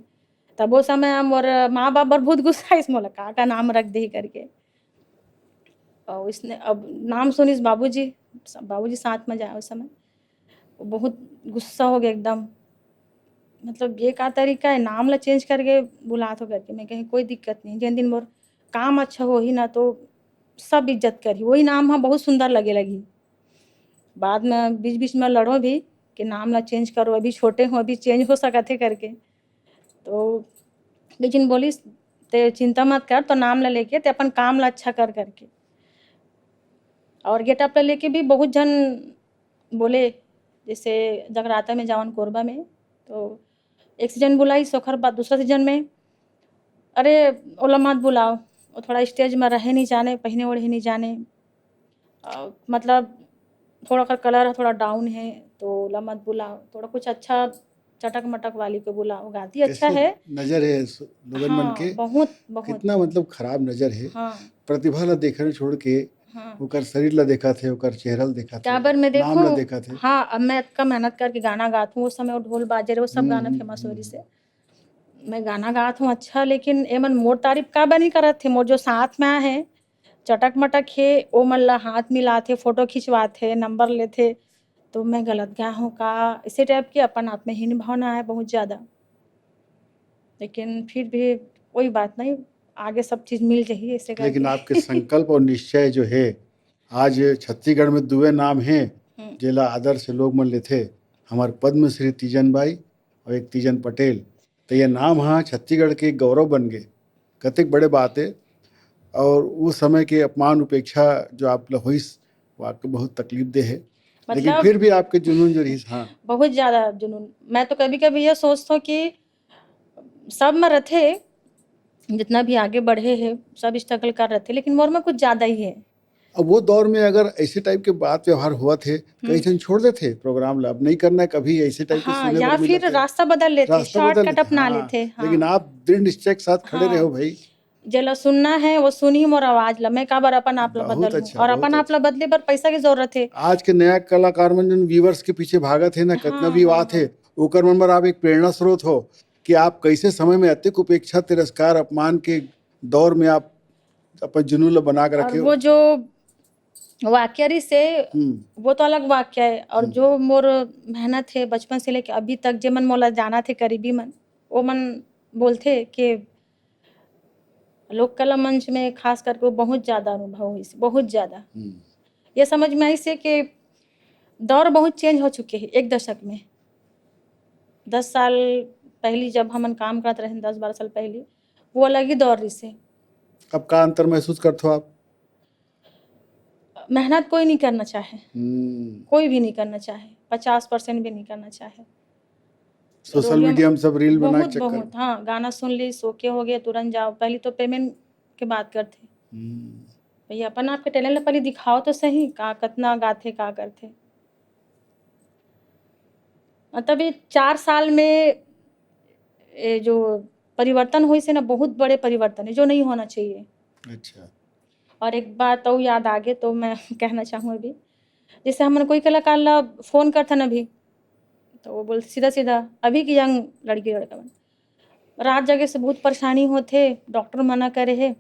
तब वो समय मोर माँ-बाप बर बहुत गुस्सा आइस मोला का नाम रख देही करके। और इसने अब नाम सुनिस बाबूजी, बाबूजी साथ में जाए उस समय। वो बहुत गुस्सा हो गए एकदम, मतलब ये का तरीका है नाम ला चेंज करके बुलात हो करके। मैं कही कोई दिक्कत नहीं, जेन दिन मोर काम अच्छा होही ना तो सब इज़्ज़त करही, वही नाम ह बहुत सुंदर लगे लगी। बाद में बीच-बीच में लड़ो भी कि नाम ला चेंज करो, अभी छोटे हो अभी चेंज हो सकत हे करके। तो लेकिन बोलिस ते चिंता मत कर, तो नाम ला लेके ते अपन काम ला अच्छा कर करके। और गेटअप ला लेके भी बहुत झन बोले, जैसे जगराता में जावन कोरबा में, तो एक सीजन बुलाइस ओखर बाद दूसरा सीजन में अरे ओला मत बुलाओ, वो थोड़ा स्टेज में रहे नहीं जाने, पहने ओढ़े नहीं जाने। मतलब थोड़ा ओकर कलर थोड़ा डाउन है, तो ओला मत बुलाओ, थोड़ा कुछ अच्छा चटक-मटक वाली को बुलाओ, गाती अच्छा कैसे है। नजर है लोगन मन हाँ, के, बहुत, बहुत। कितना मतलब खराब नजर है। हाँ, प्रतिभा ला देखना छोड़ के हाँ। ओकर शरीर ला देखा थे, ओकर चेहरा ला देखा थे, काबर मैं नाम ला देखूँ। देखा थे। हाँ, अब मैं इतना मेहनत करके गाना गाती हूँ, उस समय वो ढोल बाजे रहे, वो सब गाना फेमस हो रही हम्म। से। मैं गाना गात हूँ अच्छा, लेकिन ए मन मोर तारीफ़ काबर नहीं करत थे, मोर जो साथ में आए हैं, चटक-मटक हे, ओ मन ला हाथ मिलाथे, फ़ोटो खिंचवाथे, नंबर लेथे, तो मैं गलत गाया हूँ का? इसी टाइप की अपन आप में हीन भावना है बहुत ज़्यादा। लेकिन फिर भी कोई बात नहीं, आगे सब चीज़ मिल जाही ऐसे लेकिन करके। आपके संकल्प और निश्चय जो है, आज छत्तीसगढ़ में दुए नाम हैं हुँ, जेला आदर से लोग मन लेथे, हमार पद्मश्री तीजन बाई और एक तीजन पटेल। तो ये नाम हाँ छत्तीसगढ़ के गौरव बन गए, कतेक बड़े बात है। और उस समय के अपमान उपेक्षा जो आप ला होइस, वाकई बहुत तकलीफ दे है। लेकिन मतलब फिर भी आपके जुनून जो रहीस, हाँ बहुत ज़्यादा जुनून। मैं तो कभी-कभी ये सोचती हूँ कि सब में रथे, जितना भी आगे बढ़े हैं सब स्ट्रगल कर रहे थे, लेकिन मोर में कुछ ज़्यादा ही है। अब वो दौर में अगर ऐसे टाइप के बात व्यवहार हुआ थे, कई हुँ। जन छोड़ देते प्रोग्राम ला, अब नहीं करना है, कभी ऐसे टाइप के हाँ, सुनने या पर मिला फिर थे, रास्ता बदल लेते, रास्ता बदल शॉर्टकट लेते। अपना हाँ, लेते। लेकिन हाँ, आप दृढ़ निश्चय के साथ खड़े रहे हो हाँ। भाई। जेला सुनना है वो सुनी मोर आवाज ला, मैं काबर अपन आप ला बहुत बदल हूँ, अच्छा, और बहुत अपन आप अच्छा। ला बदले बर पैसा की जरूरत है। आज के नया कलाकार मन जन व्यूवर्स के पीछे भागत है ना, कितना हाँ, भी हाँ, बात है, हाँ। ओकर मन बर आप एक प्रेरणा स्रोत हो कि आप कैसे समय में अतिक उपेक्षा, तिरस्कार, अपमान के दौर में आप अपन जुनून ला बना के और रखे हो। वो जो वाक्य रही से, हम्म, वो तो अलग वाक्य है, और जो मोर मेहनत है बचपन से लेके अभी तक, जे मन मोला जाना थे करीबी मन, वो मन बोलथे कि लोक कला मंच में खास करके वो बहुत ज़्यादा अनुभव हुई से, बहुत ज़्यादा। ये समझ में आई से कि दौर बहुत चेंज हो चुके हैं एक दशक में। 10 साल पहले जब हमन काम करत रहे, 10-12 साल पहले, वो अलग ही दौर रही से। अब का अंतर महसूस करते हो आप? मेहनत कोई नहीं करना चाहे, हम्म, कोई भी नहीं करना चाहे, 50% भी नहीं करना चाहे। सोशल रोडियो में मीडिया में सब रील बना के बहुत चक्कर बहुत, हाँ, गाना सुन ली, सो के हो गए, तुरंत जाओ। पहले तो पेमेंट के बात करते, में। भैया अपन आपके टैलेंट ला पहले दिखाओ तो सही, का कितना गाथे का करथे। मतलब ये 4 साल में ये जो परिवर्तन हुई से ना, बहुत बड़े परिवर्तन है जो नहीं होना चाहिए। अच्छा। और एक बात और याद आ गई तो मैं कहना चाहूँ अभी, जैसे हमन कोई कलाकार ला फ़ोन करथन अभी, तो वो बोलते सीधा-सीधा, अभी की यंग लड़की-लड़का मन, रात जागे से बहुत परेशानी होथे, डॉक्टर मना करे हे।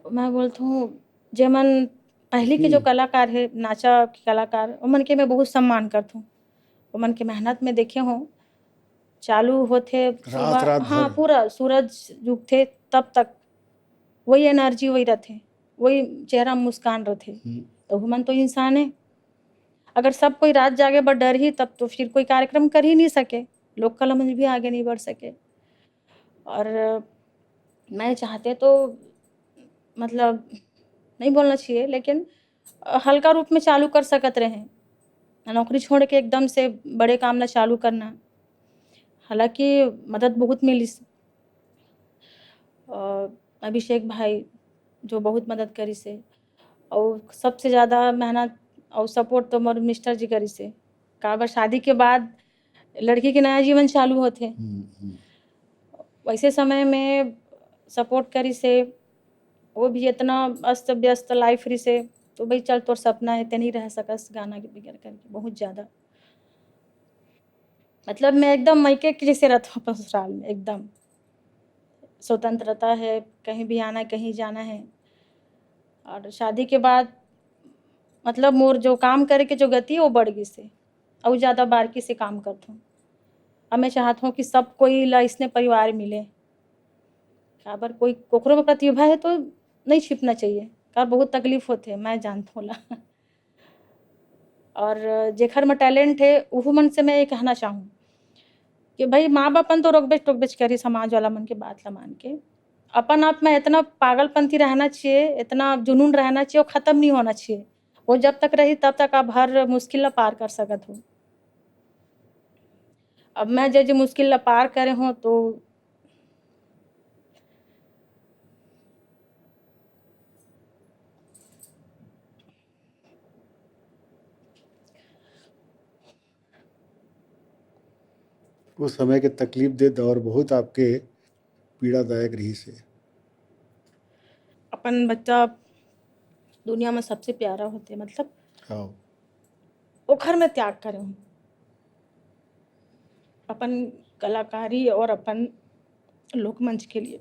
मैं बोलत हूँ, जेमन पहले के जो कलाकार है, नाचा के कलाकार, ओमन के मैं बहुत सम्मान करत हूँ। ओमन के मेहनत में देखे हूँ, चालू होथे रात सुबह, रात हाँ, भर। पूरा सूरज डूबथे तब तक वही एनर्जी वही रथे, वही चेहरा में मुस्कान रथे। तो ओमन तो इंसान है। अगर सब कोई रात जागे बर डर ही, तब तो फिर कोई कार्यक्रम कर ही नहीं सके, लोक कला मंच भी आगे नहीं बढ़ सके। और मैं चाहते तो मतलब नहीं बोलना चाहिए, लेकिन हल्का रूप में चालू कर सकत रहे। नौकरी छोड़ के एकदम से बड़े काम ना चालू करना। हालाँकि मदद बहुत मिलिस। अभिषेक भाई जो बहुत मदद करिस हे, और सबसे ज़्यादा मेहनत और सपोर्ट तो मोर मिस्टर जी करिस हे। काबर शादी के बाद लड़की के नया जीवन चालू होथे। वैसे समय में सपोर्ट करिस हे, वो भी इतना अस्त-व्यस्त लाइफ रहिस हे, तो भई चल तोर सपना है ते नहीं रह सकस गाना के बगैर करके, बहुत ज़्यादा। मतलब मैं एकदम मायके के जैसे रहती हूँ अपन ससुराल में एकदम। स्वतंत्रता है, कहीं भी आना है, कहीं जाना है। और शादी के बाद मतलब मोर जो काम करे के जो गति है वो बढ़ गइस हे, और ज़्यादा बारीकी से काम करत हूँ। अब मैं चाहत हूँ कि सब कोई ला अइसने परिवार मिले। काबर कोई कोकरो में प्रतिभा है तो नहीं छिपना चाहिए, काबर बहुत तकलीफ होथे, मैं जानत हूँ ओला। और जेखर में टैलेंट है, उहू मन से मैं ये कहना चाहूँ कि भई माँ-बाप मन तो रोक-बेच करी समाज वाला मन के बात ल मान के। अपन आप में इतना पागलपंती रहना चाहिए, इतना जुनून रहना चाहिए, वो ख़त्म नहीं होना चाहिए। वो जब तक रही तब तक आप हर मुश्किल ला पार कर सकत हो। अब मैं जो मुश्किल ला पार करे हूँ तो उस समय के तकलीफ दे दौर बहुत आपके पीड़ादायक रही से। अपन बच्चा दुनिया में सबसे प्यारा होते, मतलब हाँ। ओखर में त्याग करे हूँ। अपन कलाकारी और अपन लोकमंच के लिए।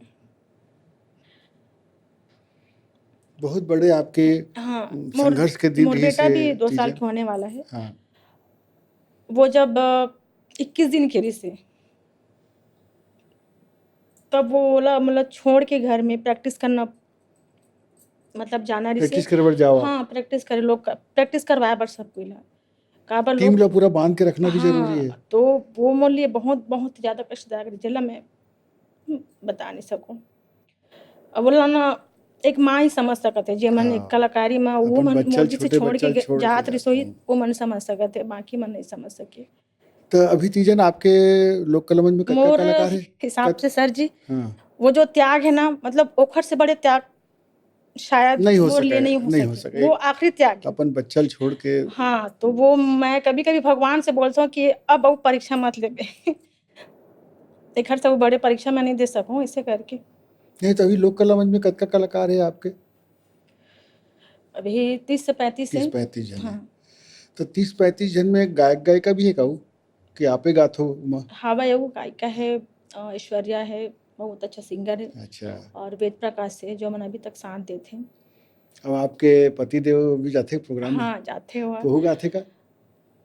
बहुत बड़े आपके हाँ, संघर्ष के दिन मोर रही बेटा से भी 2 साल तीजन। के होने वाला है। हाँ। वो जब 21 दिन के रिस है, तब वो बोला मतलब छोड़ के घर में प्रैक्टिस करना, मतलब जाना रिस है। प्रैक्टिस करे बर जाओ आप। हाँ, प्रैक्टिस करे, लोग प्रैक्टिस करवाए बर सब कोई ला। काबर टीम लोग, ला पूरा बांध के रखना भी जरूरी है। हाँ, तो वो मोर लिए बहुत ज़्यादा कष्टदायक रही, जेला मैं बता नहीं सकूँ। अब बोला ना, एक माँ ही समझ सकत है, जेमन एक हाँ, कलाकारी में वो अपन मन बच्चा मोर जैसे छोटे छोड़ बच्चा के छोड़ के जात जाते रसोई, हैं। वो मन समझ सकत है, बाकी मन नहीं समझ सके। तो अभी तीजन आपके लोक कला मंच में कतका मोर कलाकार है? हिसाब कत से सर जी, हाँ, वो जो त्याग है ना, मतलब ओखर से बड़े त्याग शायद नहीं हो मोर लिए नहीं हो नहीं हो सके, सके। वो एक आखिरी त्याग है। अपन बच्चल छोड़ के हाँ, तो वो मैं कभी-कभी भगवान से बोलता हूँ कि अब वो परीक्षा मत लेबे। एखर से वो बड़े परीक्षा मैं नहीं दे सकूँ ऐसे करके। नहीं तो अभी लोक कला मंच में कतका कलाकार है आपके? अभी 30 से 35 है। 30-35 जन है। हाँ, तो 30-35 जन में गायक गायिका भी है का ऊ? कि आपे गात हो उमा? हावा एगो गायिका है, ऐश्वर्या है, बहुत अच्छा सिंगर है, अच्छा। और वेद प्रकाश है जो मन अभी तक साथ देते हैं। अब आपके पति देव भी जाते प्रोग्राम में? हाँ, जाते हुआ तो वो गाथे का?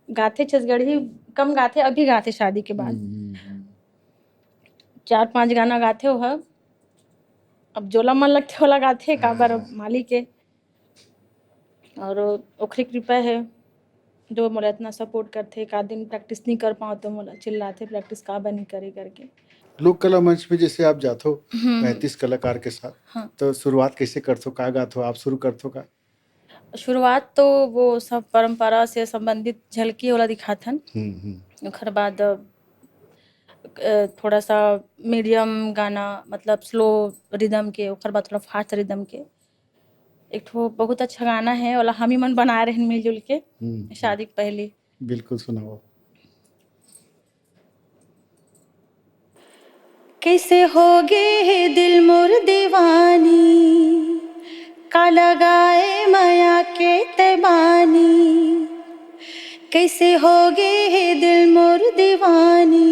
गाथे छत्तीसगढ़ी कम गाथे, अभी गाथे शादी के बाद। 4-5 गाना गाथे हो। अब जोला मन लगथे ओला गाथे काबर हाँ। मालिक है, और ओखरी कृपा है जो मोला इतना सपोर्ट करथे। एक आध दिन प्रैक्टिस नहीं कर पाऊँ तो मोला चिल्लाथे प्रैक्टिस काबर नहीं करे करके। लोक कला मंच में जैसे आप जाथो हुँ, 35 कलाकार के साथ, हाँ। तो शुरुआत कैसे करथो? का गाथो? आप शुरू करथो का? शुरुआत तो वो सब परंपरा से संबंधित झलकी वाला दिखाथन। ओखर बाद थोड़ा-सा मीडियम गाना, मतलब स्लो रिदम के, ओखर बाद थोड़ा फास्ट रिदम के। एक ठो बहुत अच्छा गाना है ओला हम ही मन बनाए रहेन मिल-जुल के शादी के पहले। बिल्कुल सुनाओ। कैसे होगे है दिल मोर दीवानी, का लगाए माया के तैबानी। कैसे होगे है दिल मोर दीवानी,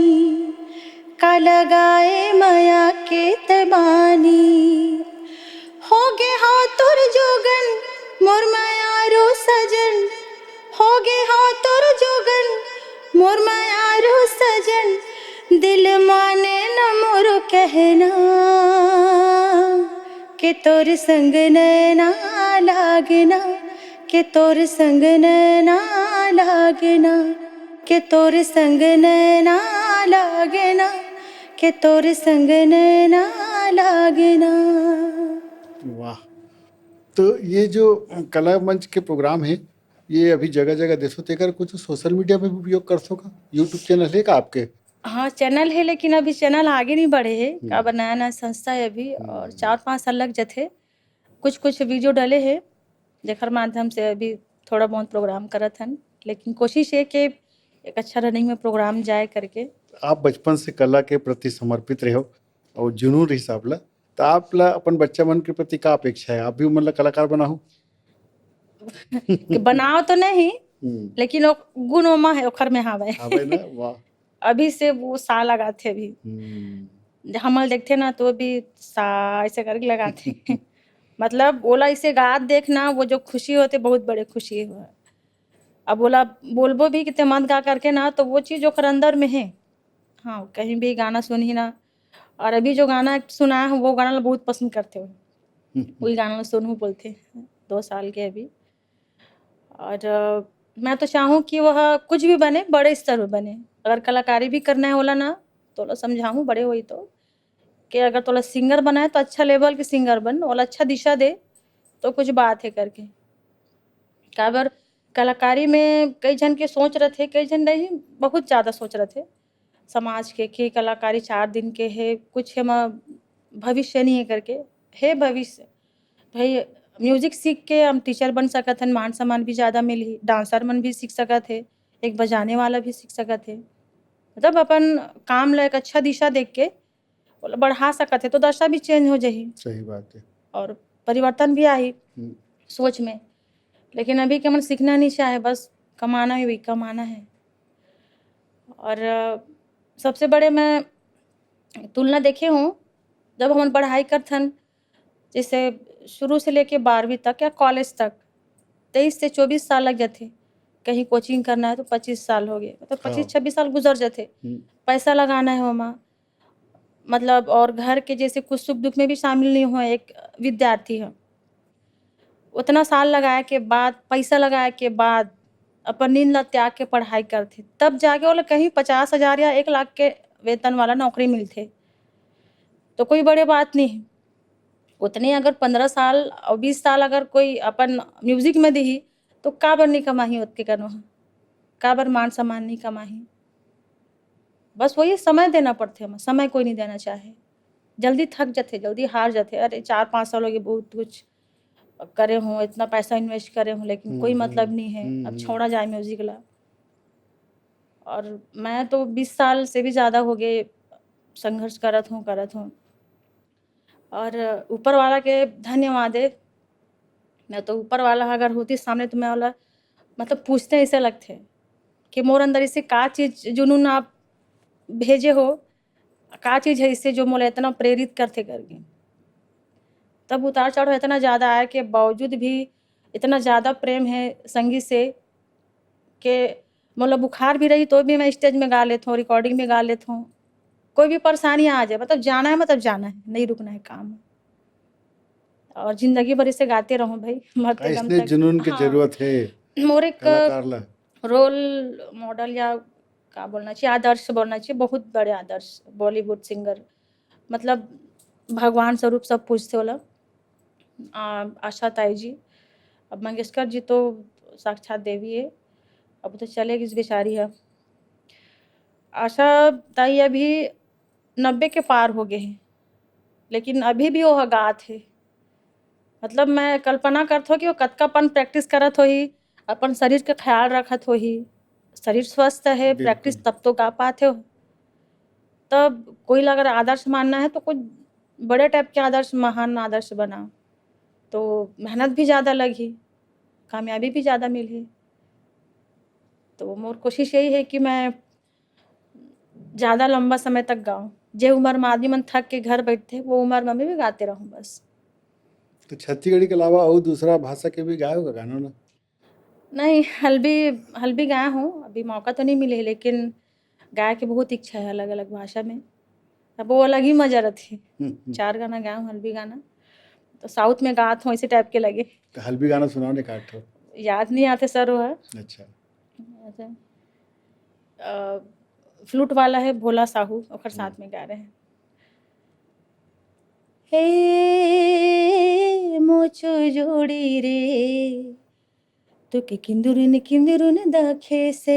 का लगाए माया के तैबानी। होगे हो तुर जोगन मोर मायारो सजन, होगे हो तुर जोगन मोर मायारो सजन। दिल माने न मोर कहना, के तोर संग नैना लागना, के तोर संग नैना लागना, के तोर संग नैना लागना, के तोर संग नैना लागना। वाह! तो ये जो कला मंच के प्रोग्राम है, ये अभी जगह-जगह देसो तेकर कुछ सोशल मीडिया में भी उपयोग करथो का? यूट्यूब चैनल है का आपके? हाँ, चैनल है लेकिन अभी चैनल आगे नहीं बढ़े है, काबर नया-नया संस्था है अभी, और 4-5 साल लग जाथे। कुछ-कुछ वीडियो डले है, जेकर माध्यम से अभी थोड़ा बहुत प्रोग्राम करत हन, लेकिन कोशिश है कि एक अच्छा रनिंग में प्रोग्राम जाए करके। आप बचपन से कला के प्रति समर्पित रहे हो और जुनून हिसाब ला, तो आप ला अपन बच्चा मन के प्रति का अपेक्षा है? आप भी मन ला कलाकार बनाहू? कि बनाओ तो नहीं, लेकिन ओ गुण ओमा है ओखर में हावय। हावय ना? वाह! अभी से वो सा लगाथे अभी। हमन देखथे ना तो भी सा ऐसे करके लगाथे। मतलब ओला ऐसे गात देखना, वो जो खुशी होते बहुत बड़े खुशी है। अब ओला बोलबो भी कि ते मत गा करके ना, तो वो चीज़ ओकर अंदर में है। हाँ, कहीं भी गाना सुनही ना, और अभी जो गाना सुनाया हूँ वो गाना ला बहुत पसंद करथे वो। वही गाना ला सुनहूँ बोलथे, 2 साल के अभी। और मैं तो चाहूँ कि वह कुछ भी बने, बड़े स्तर पे बने। अगर कलाकारी भी करना है ओला ना, तो ओला समझाहूँ बड़े होई तो, कि अगर तोला सिंगर बनना है तो अच्छा लेवल के सिंगर बन, ओला अच्छा दिशा दे, तो कुछ बात है करके। काबर कलाकारी में कई झन के सोच रथे, कई झन नहीं, बहुत ज़्यादा सोच रथे समाज के कि कलाकारी 4 दिन के है, कुछ एमा भविष्य नहीं है करके। है भविष्य, भई म्यूज़िक सीख के हम टीचर बन सकत हन, मान-सम्मान भी ज़्यादा मिलही, डांसर मन भी सीख सकत हे, एक बजाने वाला भी सीख सकत हे। मतलब अपन काम ला एक अच्छा दिशा देख के ओला बढ़ा सकत हे, तो दशा भी चेंज हो जाही सही बात है। और परिवर्तन भी आही सोच में। लेकिन अभी के मन सीखना नहीं चाहे, बस कमाना ही, वही कमाना है। और सबसे बड़े मैं तुलना देखे हूँ, जब हमन पढ़ाई करथन, जैसे शुरू से लेके 12वीं तक या कॉलेज तक 23 से 24 साल लग जाथे। कहीं कोचिंग करना है तो 25 साल हो गए, मतलब हाँ। 25-26 साल गुज़र जाथे। पैसा लगाना है ओमा, मतलब और घर के जैसे कुछ सुख-दुख में भी शामिल नहीं होए, एक विद्यार्थी ह। उतना साल लगाए के बाद, पैसा लगाए के बाद, अपन नींद ला त्याग के पढ़ाई करथे, तब जाके ओला कहीं 50,000 या 1 लाख के वेतन वाला नौकरी मिलथे। तो कोई बड़े बात नहीं है। उतने अगर 15 साल और 20 साल अगर कोई अपन म्यूज़िक में देही, तो काबर नहीं कमाही ओतके कन वहाँ? काबर मान-सम्मान नहीं कमाही? बस वही समय देना पड़थे हमें, समय कोई नहीं देना चाहे। जल्दी थक जाते, जल्दी हार जाते, अरे 4-5 साल हो गए बहुत कुछ करे हों, इतना पैसा इन्वेस्ट करे हों, लेकिन कोई मतलब नहीं है, अब छोड़ा जाए म्यूज़िक ला। और मैं तो 20 साल से भी ज़्यादा हो गए संघर्ष करत हूँ। और ऊपर वाला के धन्यवाद है। मैं तो ऊपर वाला अगर होती सामने तो मैं बोला मतलब पूछते ऐसे लगथे कि मोर अंदर इससे का चीज़ जुनून आप भेजे हो, का चीज़ है इससे जो मोला इतना प्रेरित करथे करके। तब उतार-चढ़ाव इतना ज़्यादा आए के बावजूद भी इतना ज़्यादा प्रेम है संगीत से कि मोला बुखार भी रही तो भी मैं स्टेज में गा लेती हूँ, रिकॉर्डिंग में गा लेती हूँ। कोई भी परेशानी आ जाए मतलब जाना है मतलब जाना है, नहीं रुकना है काम। और ज़िंदगी भर इसे गाते रहूँ भई, मरते दम इसने तक। जुनून की हाँ, जरूरत है मोर एक कलाकार ला। रोल मॉडल या का बोलना चाहिए, आदर्श बोलना चाहिए, बहुत बड़े आदर्श बॉलीवुड सिंगर मतलब भगवान स्वरूप सब पूजते होला। आशा ताई जी, अब मंगेशकर जी तो साक्षात देवी है, अब तो चलेगी बेचारी है। आशा ताई अभी 90 के पार हो गए हैं, लेकिन अभी भी वो गात है। मतलब मैं कल्पना करत हो कि वो कतकापन प्रैक्टिस करत होही, अपन शरीर के ख्याल रखत होही। शरीर स्वस्थ है, बिल्कुल। प्रैक्टिस तब तो गा पाते हो। तब कोई ला अगर आदर्श मानना है तो कुछ बड़े टाइप के आदर्श, महान आदर्श बनाओ। तो मेहनत भी ज़्यादा लगी, कामयाबी भी ज़्यादा मिली। तो मोर कोशिश यही है कि मैं ज़्यादा लंबा समय तक गाऊँ। जे उम्र में आदमी मन थक के घर बैठथे, वो उम्र में भी गाते रहूँ बस। तो छत्तीसगढ़ी के अलावा और दूसरा भाषा के भी गाए होगा गाना ना? नहीं, हल्बी गाया हूँ, अभी मौका तो नहीं मिले है, लेकिन गाए के बहुत इच्छा है अलग-अलग भाषा में। अब वो अलग ही मज़ा रहती है। 4 गाना गाया हूँ हल्बी गाना, तो साउथ में गात हूँ इसी टाइप के लगे। तो हल्बी गाना सुनाओ ने काट ठो। याद नहीं आते सर वो है। अच्छा। ऐसे फ्लूट वाला है भोला साहू, ओकर साथ में गा रहे हैं। हे मोचो जोड़ी रे तुके किंदुरुन दाखेसे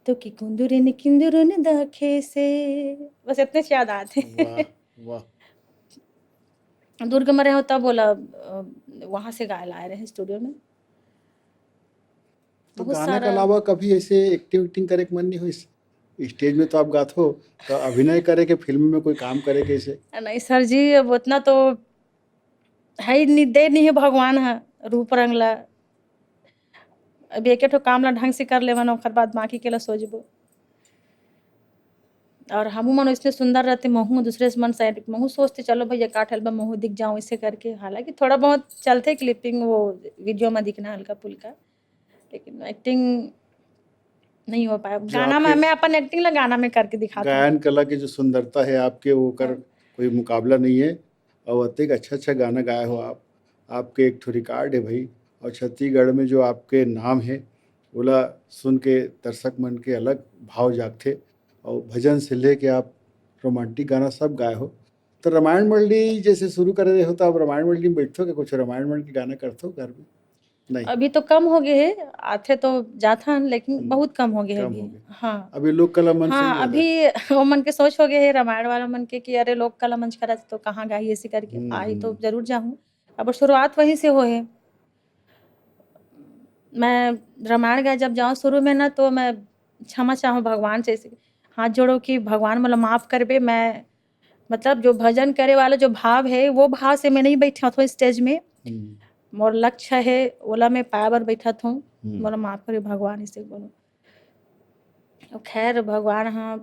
तुके किंदुरुन दाखेसे। बस इतने से याद आते वाह वाह। दुर्ग में रहे हो तब बोला वहाँ से गाए लाए रहे स्टूडियो में। तो बहुत गाना के सारा अलावा कभी ऐसे एक्टिंग उक्टिंग करे के मन नहीं हुई? स्टेज में तो आप गात हो, तो अभिनय करे के, फिल्म में कोई काम करे के ऐसे? नहीं सर जी, अब उतना तो है ही नहीं, दे नहीं है भगवान ह रूप रंग ला। अब एके ठो काम ला ढंग से कर लेवन ओकर बाद बाकी के ला सोचबो। और हमहू मन इतने सुंदर रहते, महू दूसरे से मन से महू सोचते चलो भई एकाठ एल्बम महू दिख जाऊँ ऐसे करके। हालाँकि थोड़ा बहुत चलते क्लिपिंग वो वीडियो में दिखना हल्का-फुल्का, लेकिन एक्टिंग नहीं हो पाया। जो गाना में आपके मैं अपन एक्टिंग ला गाना में करके दिखाती हूँ। गायन कला की जो सुंदरता है आपके, वो कर हाँ। कोई मुकाबला नहीं है। और अत्यधिक अच्छा गाना गाए हो आप। आपके एक ठो रिकॉर्ड है भाई। और छत्तीसगढ़ में जो आपके नाम है, ओला सुन के दर्शक मन के अलग भाव जागथे। और भजन से लेके आप रोमांटिक गाना सब गाए हो। तो रामायण मंडली जैसे शुरू कर रहे हो, तो आप रामायण मंडली में बैठो के कुछ रामायण मंडली के गाना करते हो घर में? नहीं। अभी तो कम हो गए हैं, आथे तो जात हन, लेकिन बहुत कम हो गए हैं कम अभी। हो गए। हाँ। अभी लोक कला मंच से ही हाँ, ज़्यादा। अभी वो मन के सोच हो गए है रामायण वाला मन के कि अरे लोक कला मंच करत तो कहाँ गाई ऐसे करके। आई तो ज़रूर जाऊँ। अब शुरुआत वहीं से हो है। मैं रामायण गाए जब जाऊँ शुरू में ना, तो मैं क्षमा चाहूँ भगवान से ऐसे हाथ जोड़ो कि भगवान मोला माफ़ करबे। मैं मतलब जो भजन करे वाला जो भाव है, वो भाव से मैं नहीं बैठत हूँ स्टेज में। मोर लक्ष्य है ओला मैं पाए बर बैठत हूँ। मोला माफ़ करे भगवान ऐसे बोलो। अब खैर भगवान हाँ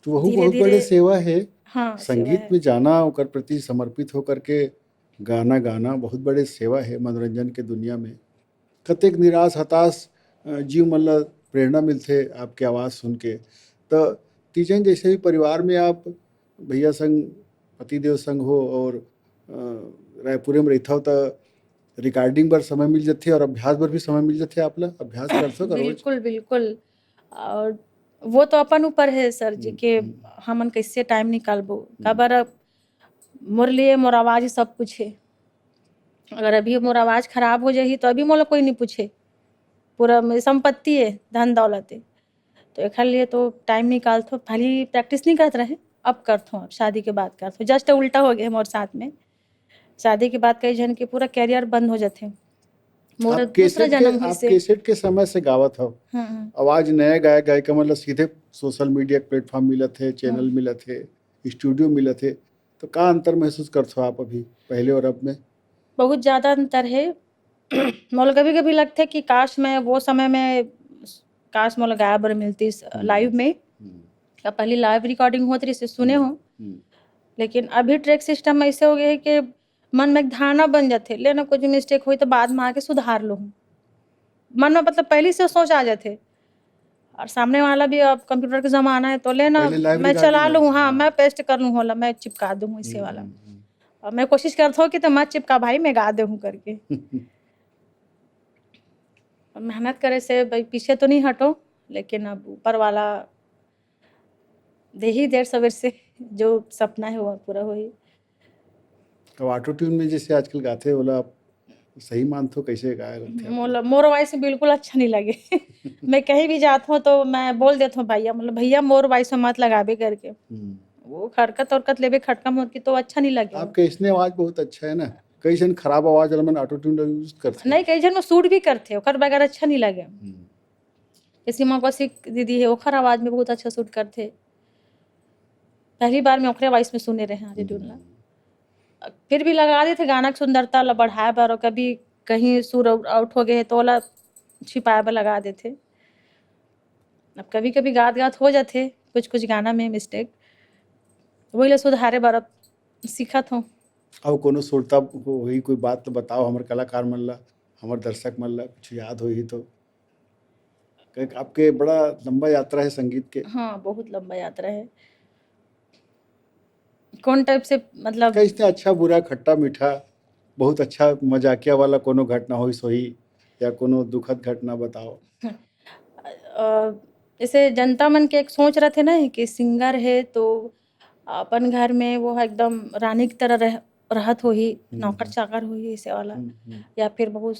तो वहु बहुत धीरे-धीरे। बड़े सेवा है। हाँ, सेवा संगीत है। में जाना, ओकर प्रति समर्पित होकर के गाना गाना बहुत बड़े सेवा है मनोरंजन के दुनिया में। कतेक निराश हताश जीव मन ल प्रेरणा मिलथे आपके आवाज़ सुन के। तो तीजन जैसे भी परिवार में आप भैया संग, पतिदेव संग हो और रायपुरे में रहिथव, त रिकॉर्डिंग बर समय मिल जाथे और अभ्यास बर भी समय मिल जाथे आप ला? अभ्यास करथो का रोज? बिल्कुल, बिल्कुल। और वो तो अपन ऊपर है सर जी कि हमन कैसे टाइम निकालबो। काबर अब मोर लिए मोर आवाज़ ही सब कुछ है। अगर अभी मोर आवाज़ खराब हो जाही तो अभी मोला कोई नहीं पूछे। पूरा मेरी संपत्ति है, धन-दौलत है। तो एखर लिए तो टाइम निकालथो, भली प्रैक्टिस नहीं करत रहे, अब करथो, अब शादी के बाद करथो। जस्ट उल्टा हो गए मोर साथ में, शादी के बाद कई जन के पूरा करियर बंद हो जाथे, मोर दूसरा जन्म हुई आप से। कैसेट के समय से गावत हो, हाँ आवाज नए गायक गायिका मतलब सीधे सोशल मीडिया प्लेटफॉर्म मिलत है, चैनल हाँ। मिलत है, स्टूडियो मिलत है, तो का अंतर महसूस करते हो आप अभी पहले और अब में? बहुत ज़्यादा अंतर है। मोला कभी-कभी लगथे कि काश मैं वो समय में काश मोला गाय बर मिलतिस लाइव में। या पहले लाइव रिकॉर्डिंग होत रहिस सुने हो, लेकिन अभी ट्रैक सिस्टम ऐसे हो गए है कि मन में एक धारणा बन जाथे, ले ना कुछ मिस्टेक होई तो बाद में आके सुधार लूँ। मन में मतलब पहले से सोच आ जाथे, और सामने वाला भी अब कंप्यूटर का ज़माना है तो ले ना पहले लाइव मैं रिकॉर्डिंग चला हो, लूँ, हाँ, हाँ। मैं पेस्ट कर लूँ होला, मैं चिपका दूँ इसे वाला। और मैं कोशिश करता हूँ कि तो मत चिपका भाई, मैं गा दूँ करके। और मेहनत करे से भाई पीछे तो नहीं हटो, लेकिन अब ऊपर वाला दे ही देर सवेर से जो सपना है वो पूरा होई। तो ऑटो ट्यून में जैसे आजकल गाते बोला आप सही मानते हो, कैसे गाया करते आप लोग? मोर वॉइस बिल्कुल अच्छा नहीं लगे। मैं कहीं भी जाता हूँ तो मैं बोल देता हूँ भैया, मतलब भैया मोर वॉइस में मत लगाबे करके। वो हरकत उरकत लेबे खटका मोर की तो अच्छा नहीं लगे। आपके इसने आवाज बहुत अच्छा है ना, कई जन खराब आवाज वाला मन ऑटो ट्यून यूज करते नहीं कई जन वो सूट भी करते ओकर बगैर अच्छा नहीं लगे। जैसे सीमा कौशिक दीदी है, ओखर आवाज में बहुत अच्छा सूट करते। पहली बार मैं ओकरे वॉइस में सुने रहे ऑटो ट्यून ला। फिर भी लगा देते गाना की सुंदरता ला बढ़ाए बर, और कभी कहीं सुर आउट हो गए तो ओला छिपाए बर लगा देते। अब कभी-कभी गात-गात हो जाथे कुछ-कुछ गाना में मिस्टेक, वही ला सुधारे बर अब सीखत हूँ। अब कोनो सुरता होई कोई बात तो बताओ हमर कलाकार मन ला, हमर दर्शक मन ला कुछ याद होई तो। आपके बड़ा लंबा यात्रा है संगीत के। हाँ, बहुत लंबा यात्रा है। कौन टाइप से मतलब कैसे अच्छा बुरा खट्टा मीठा बहुत अच्छा मजाकिया वाला कोनो घटना होई सोही, या कोनो दुखद घटना बताओ। जैसे जनता मन के एक सोच रहे थे ना कि सिंगर है तो अपन घर में वो एकदम रानी की तरह रहत होही, नौकर चाकर होही ऐसे वाला, या फिर बहुत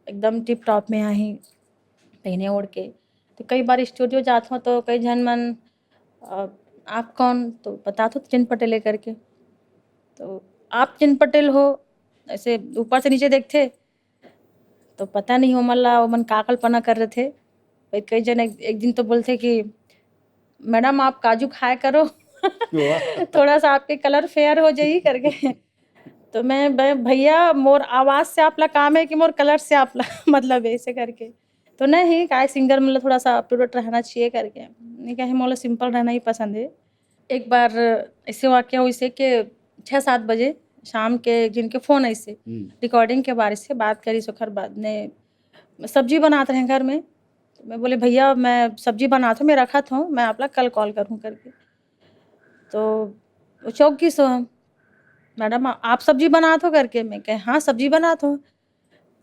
एकदम टिप टॉप में आही पहने ओढ़ के। तो कई बार स्टूडियो जात हूँ तो कई जन मन आप कौन, तो बता दो चिन पटेल करके। तो आप चिन पटेल हो, ऐसे ऊपर से नीचे देखते तो पता नहीं हो मल्ला वो मन का कल्पना कर रहे थे। फिर कई जन एक दिन तो बोलते कि मैडम आप काजू खाया करो। थोड़ा सा आपके कलर फेयर हो जाई करके। तो मैं भैया मोर आवाज से आपला काम है कि मोर कलर से आपला मतलब ऐसे करके। तो नहीं काय सिंगर मतलब थोड़ा सा अप टू डेट रहना चाहिए करके, नहीं कहे मोला सिंपल रहना ही पसंद है। एक बार ऐसे वाक़या हुई से कि 6-7 बजे शाम के जिनके फ़ोन ऐसे रिकॉर्डिंग के बारे से बात करी, सोखर बाद में सब्जी बनाते हैं घर में। तो मैं बोले भैया मैं सब्जी बनाता हूँ, मैं रखत हूँ, मैं आपला कल कॉल करूँ करके। तो वो चौंकी सो हम, मैडम आप सब्जी बनात हो करके? मैं कहे हाँ सब्जी बनात हूँ।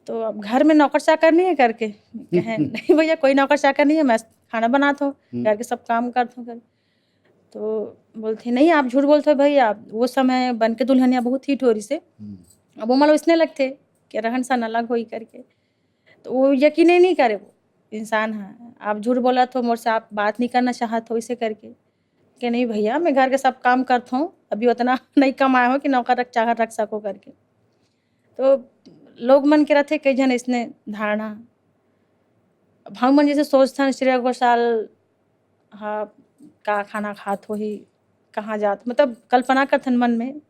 तो अब घर में नौकर चाकर नहीं है करके? मैं कहे नहीं भैया कोई नौकर चाकर नहीं है, मैं खाना बनाता हूँ, घर के सब काम करता हूँ करके। तो बोलते नहीं आप झूठ बोलते हो भैया, वो समय बन के दुल्हनिया बहुत हिट हो रही से। अब वो मतलब इसने लगते कि रहन सहन अलग होई करके। तो वो यकीन ही नहीं करे, वो इंसान है, आप झूठ बोला तो मोर से आप बात नहीं करना चाहत हो इसे करके। कि नहीं भैया मैं घर के सब काम करता हूँ, अभी उतना नहीं कमाया हो कि नौकर रख चाकर रख सको करके। तो लोग मन के रहते कई जन इसने धारणा, अब हम मन जैसे सोचथन श्रेया घोषाल हाँ का खाना खात होही, कहाँ जात मतलब कल्पना करथन मन में।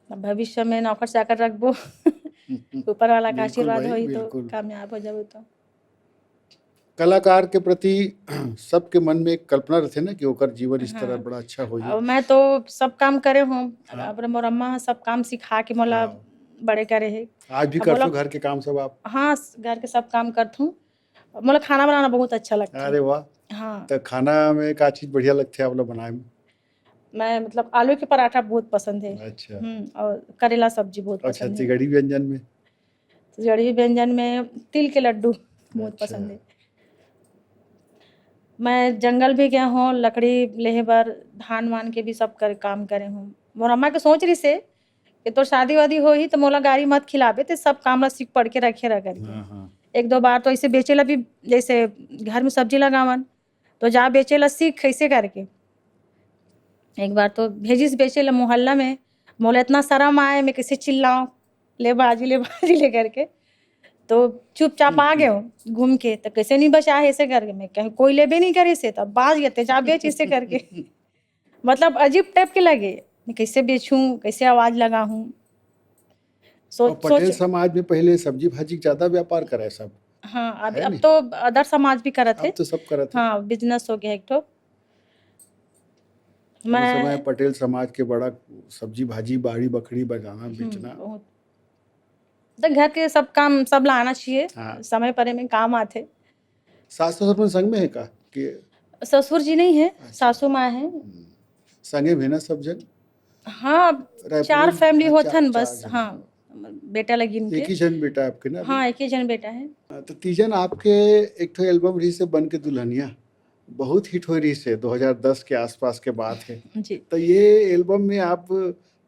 अब भविष्य में नौकर चाकर रखबो। ऊपर वाला का बिल्कुल आशीर्वाद भाई, होई तो बिल्कुल। कामयाब हो जाबो तो। कलाकार के प्रति सबके मन में एक कल्पना रहते ना कि ओकर जीवन इस तरह हाँ, बड़ा अच्छा होही। अब मैं तो सब काम करे हूँ। हाँ। अब मोर अम्मा सब काम सिखा के मोला हाँ। बड़े करे है। आज भी अब करते मोला हो घर के काम सब आप? हाँ, घर के सब काम करती हूँ। मोला खाना बनाना बहुत अच्छा लगता है। अरे वाह! हाँ, तो खाना में का चीज़ बढ़िया लगथे आप लोग बनाए में? मैं मतलब आलू के पराठा बहुत पसंद है। अच्छा। और करेला सब्जी बहुत अच्छा, पसंद है। तिगड़ी व्यंजन में? जड़ी व्यंजन में तिल के लड्डू बहुत अच्छा। पसंद है। मैं जंगल भी गया हूँ, लकड़ी लेहे बर, धान वान के भी सब कर काम करे हूँ। मोर अम्मा के सोच रही से कि तोर शादी वादी होही तो मोला गाड़ी मत खिलाबे, ते सब काम ला सीख पढ़ के रखे रह करके। हाँ, हाँ। 1-2 बार तो ऐसे बेचेला भी, जैसे घर में सब्जी लगावन तो जा बेचेला सीख कैसे करके। एक बार तो भेजिस बेचेला मोहल्ला में, मोला इतना शर्म आए मैं कैसे चिल्लाऊँ, ले बाजी ले करके। तो चुपचाप आ गए हो घूम के, तो कैसे नहीं बचा है ऐसे करके, मैं कहीं कोई लेबे नहीं करे से, तब बाज गए जा बेच ऐसे करके। मतलब अजीब टाइप के लगे, मैं कैसे बेचूँ, कैसे आवाज़ लगाऊँ। और पटेल सोच समाज में पहले सब्जी भाजी ज्यादा व्यापार करे सब, हाँ, है अब नहीं? तो अदर समाज भी करत अब है। तो सब करत है। हाँ, बिज़नेस हो गया एक ठो। उस समय मैं पटेल समाज के बड़ा सब्जी भाजी बाड़ी बखड़ी बजाना बेचना। बहुत तो घर के सब काम सब ला आना चाहिए, हाँ। समय परे में काम आथे। सास ससुर अपन संग में है का कि ससुर जी नहीं है, अच्छा। सासू माँ हैं। संगे भी ना सब जन हाँ, रायपुर 4 में? फैमिली हाँ, होथन चार बस। जन हाँ, हो। बेटा लगिन एक के। ही जन बेटा आपके ना अभी? हाँ, एक ही जन बेटा है। तो तीजन आपके एक ठो एल्बम रही से बन के दुल्हनिया बहुत हिट हो रही से 2010 के आसपास के बात है। जी। तो ये एल्बम में आप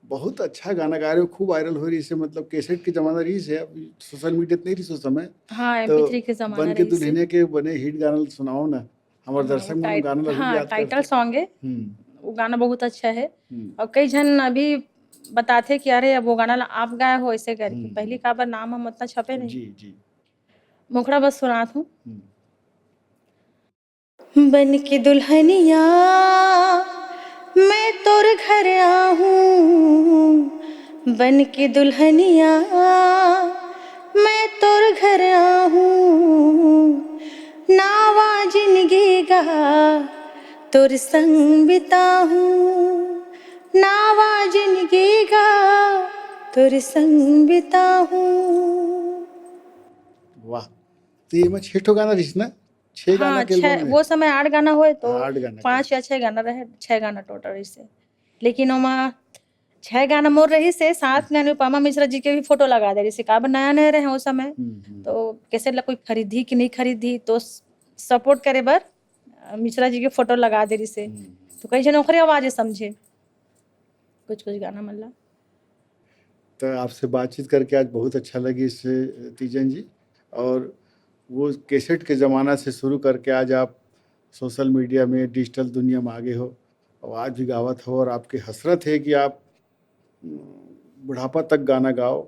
बहुत अच्छा गाना गा रहे हो, खूब वायरल हो रही से, मतलब कैसेट की जमाना रही से, अब सोशल मीडिया नहीं रही उस समय। हाँ, तो MP3 के ज़माना बन के रही से। दुल्हनिया के बने हिट गाना सुनाओ ना, हमारे हाँ, दर्शक मन गाना अभी भी याद टाइटल करते। सॉन्ग है। वो गाना बहुत अच्छा है। और कई जन अभी बताते कि अरे अब वो गाना आप गाए हो ऐसे करके। पहली का बार नाम हम उतना छपे नहीं। जी जी। मुखड़ा बस सुनात हूँ। बन के दुल्हनिया मैं तोर घर आहूँ, बन के दुल्हनिया मैं तोर घर आहूँ, नावा जिंदगी गा तोर संग बिताहूँ, नावा जिंदगी गा तोर संग बिताहूँ। वाह, तो ये में 6 ठो गाना रही ना? 6 गाना हाँ, के एल्बम 6 में? वो समय 8 गाना होए तो हाँ, 8 गाना के। 5 या 6 गाना रहे, 6 गाना टोटल ऐसे। लेकिन ओमा 6 गाना मोर रही से, साथ में अनुपमा मिश्रा जी के भी फोटो लगा दे रही से, काबर नया-नया रहे उस समय। तो कैसे ला कोई खरीदी कि नहीं खरीदी, तो सपोर्ट करे बर मिश्रा जी के फोटो लगा दे रही से। तो कई जन ओकरे आवाज़ समझे, कुछ-कुछ गाना मतलब। तो आपसे बातचीत करके आज बहुत अच्छा लगी इससे तीजन जी। और वो कैसेट के ज़माना से शुरू करके आज आप सोशल मीडिया में डिजिटल दुनिया में आगे हो और आज भी गावत हो, और आपकी हसरत है कि आप बुढ़ापा तक गाना गाओ।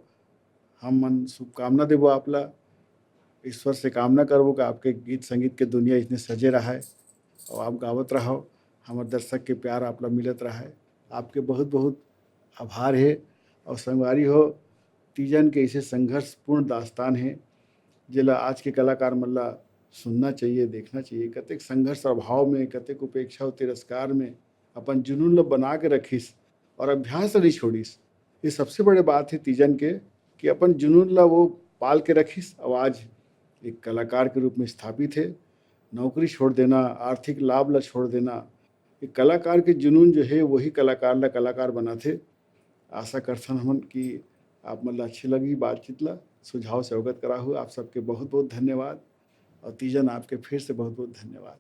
हम मन शुभकामना देवो आपला, ईश्वर से कामना करबो कि आपके गीत संगीत के दुनिया इतने सजे रहा है और आप गावत रहो, हमारे दर्शक के प्यार आपला मिलत रहा है। आपके बहुत बहुत आभार है। और संगवारी हो, तीजन के ऐसे संघर्षपूर्ण दास्तान है जिला आज के कलाकार मल्ला सुनना चाहिए, देखना चाहिए। कतेक संघर्ष अभाव में, कतेक उपेक्षा और तिरस्कार में अपन जुनून ल बना के रखिस और अभ्यास नहीं छोड़िस। ये सबसे बड़े बात है तीजन के कि अपन जुनून ला वो पाल के रखिस और आज एक कलाकार के रूप में स्थापित है। नौकरी छोड़ देना, आर्थिक लाभ ला छोड़ देना, एक कलाकार के जुनून जो है वही कलाकार ला कलाकार बनाते। आशा करथन हमन कि आप मन ला अच्छी लगी बातचीत ला, सुझाव से अवगत करा हूँ। आप सबके बहुत बहुत धन्यवाद और तीजन आपके फिर से बहुत बहुत धन्यवाद।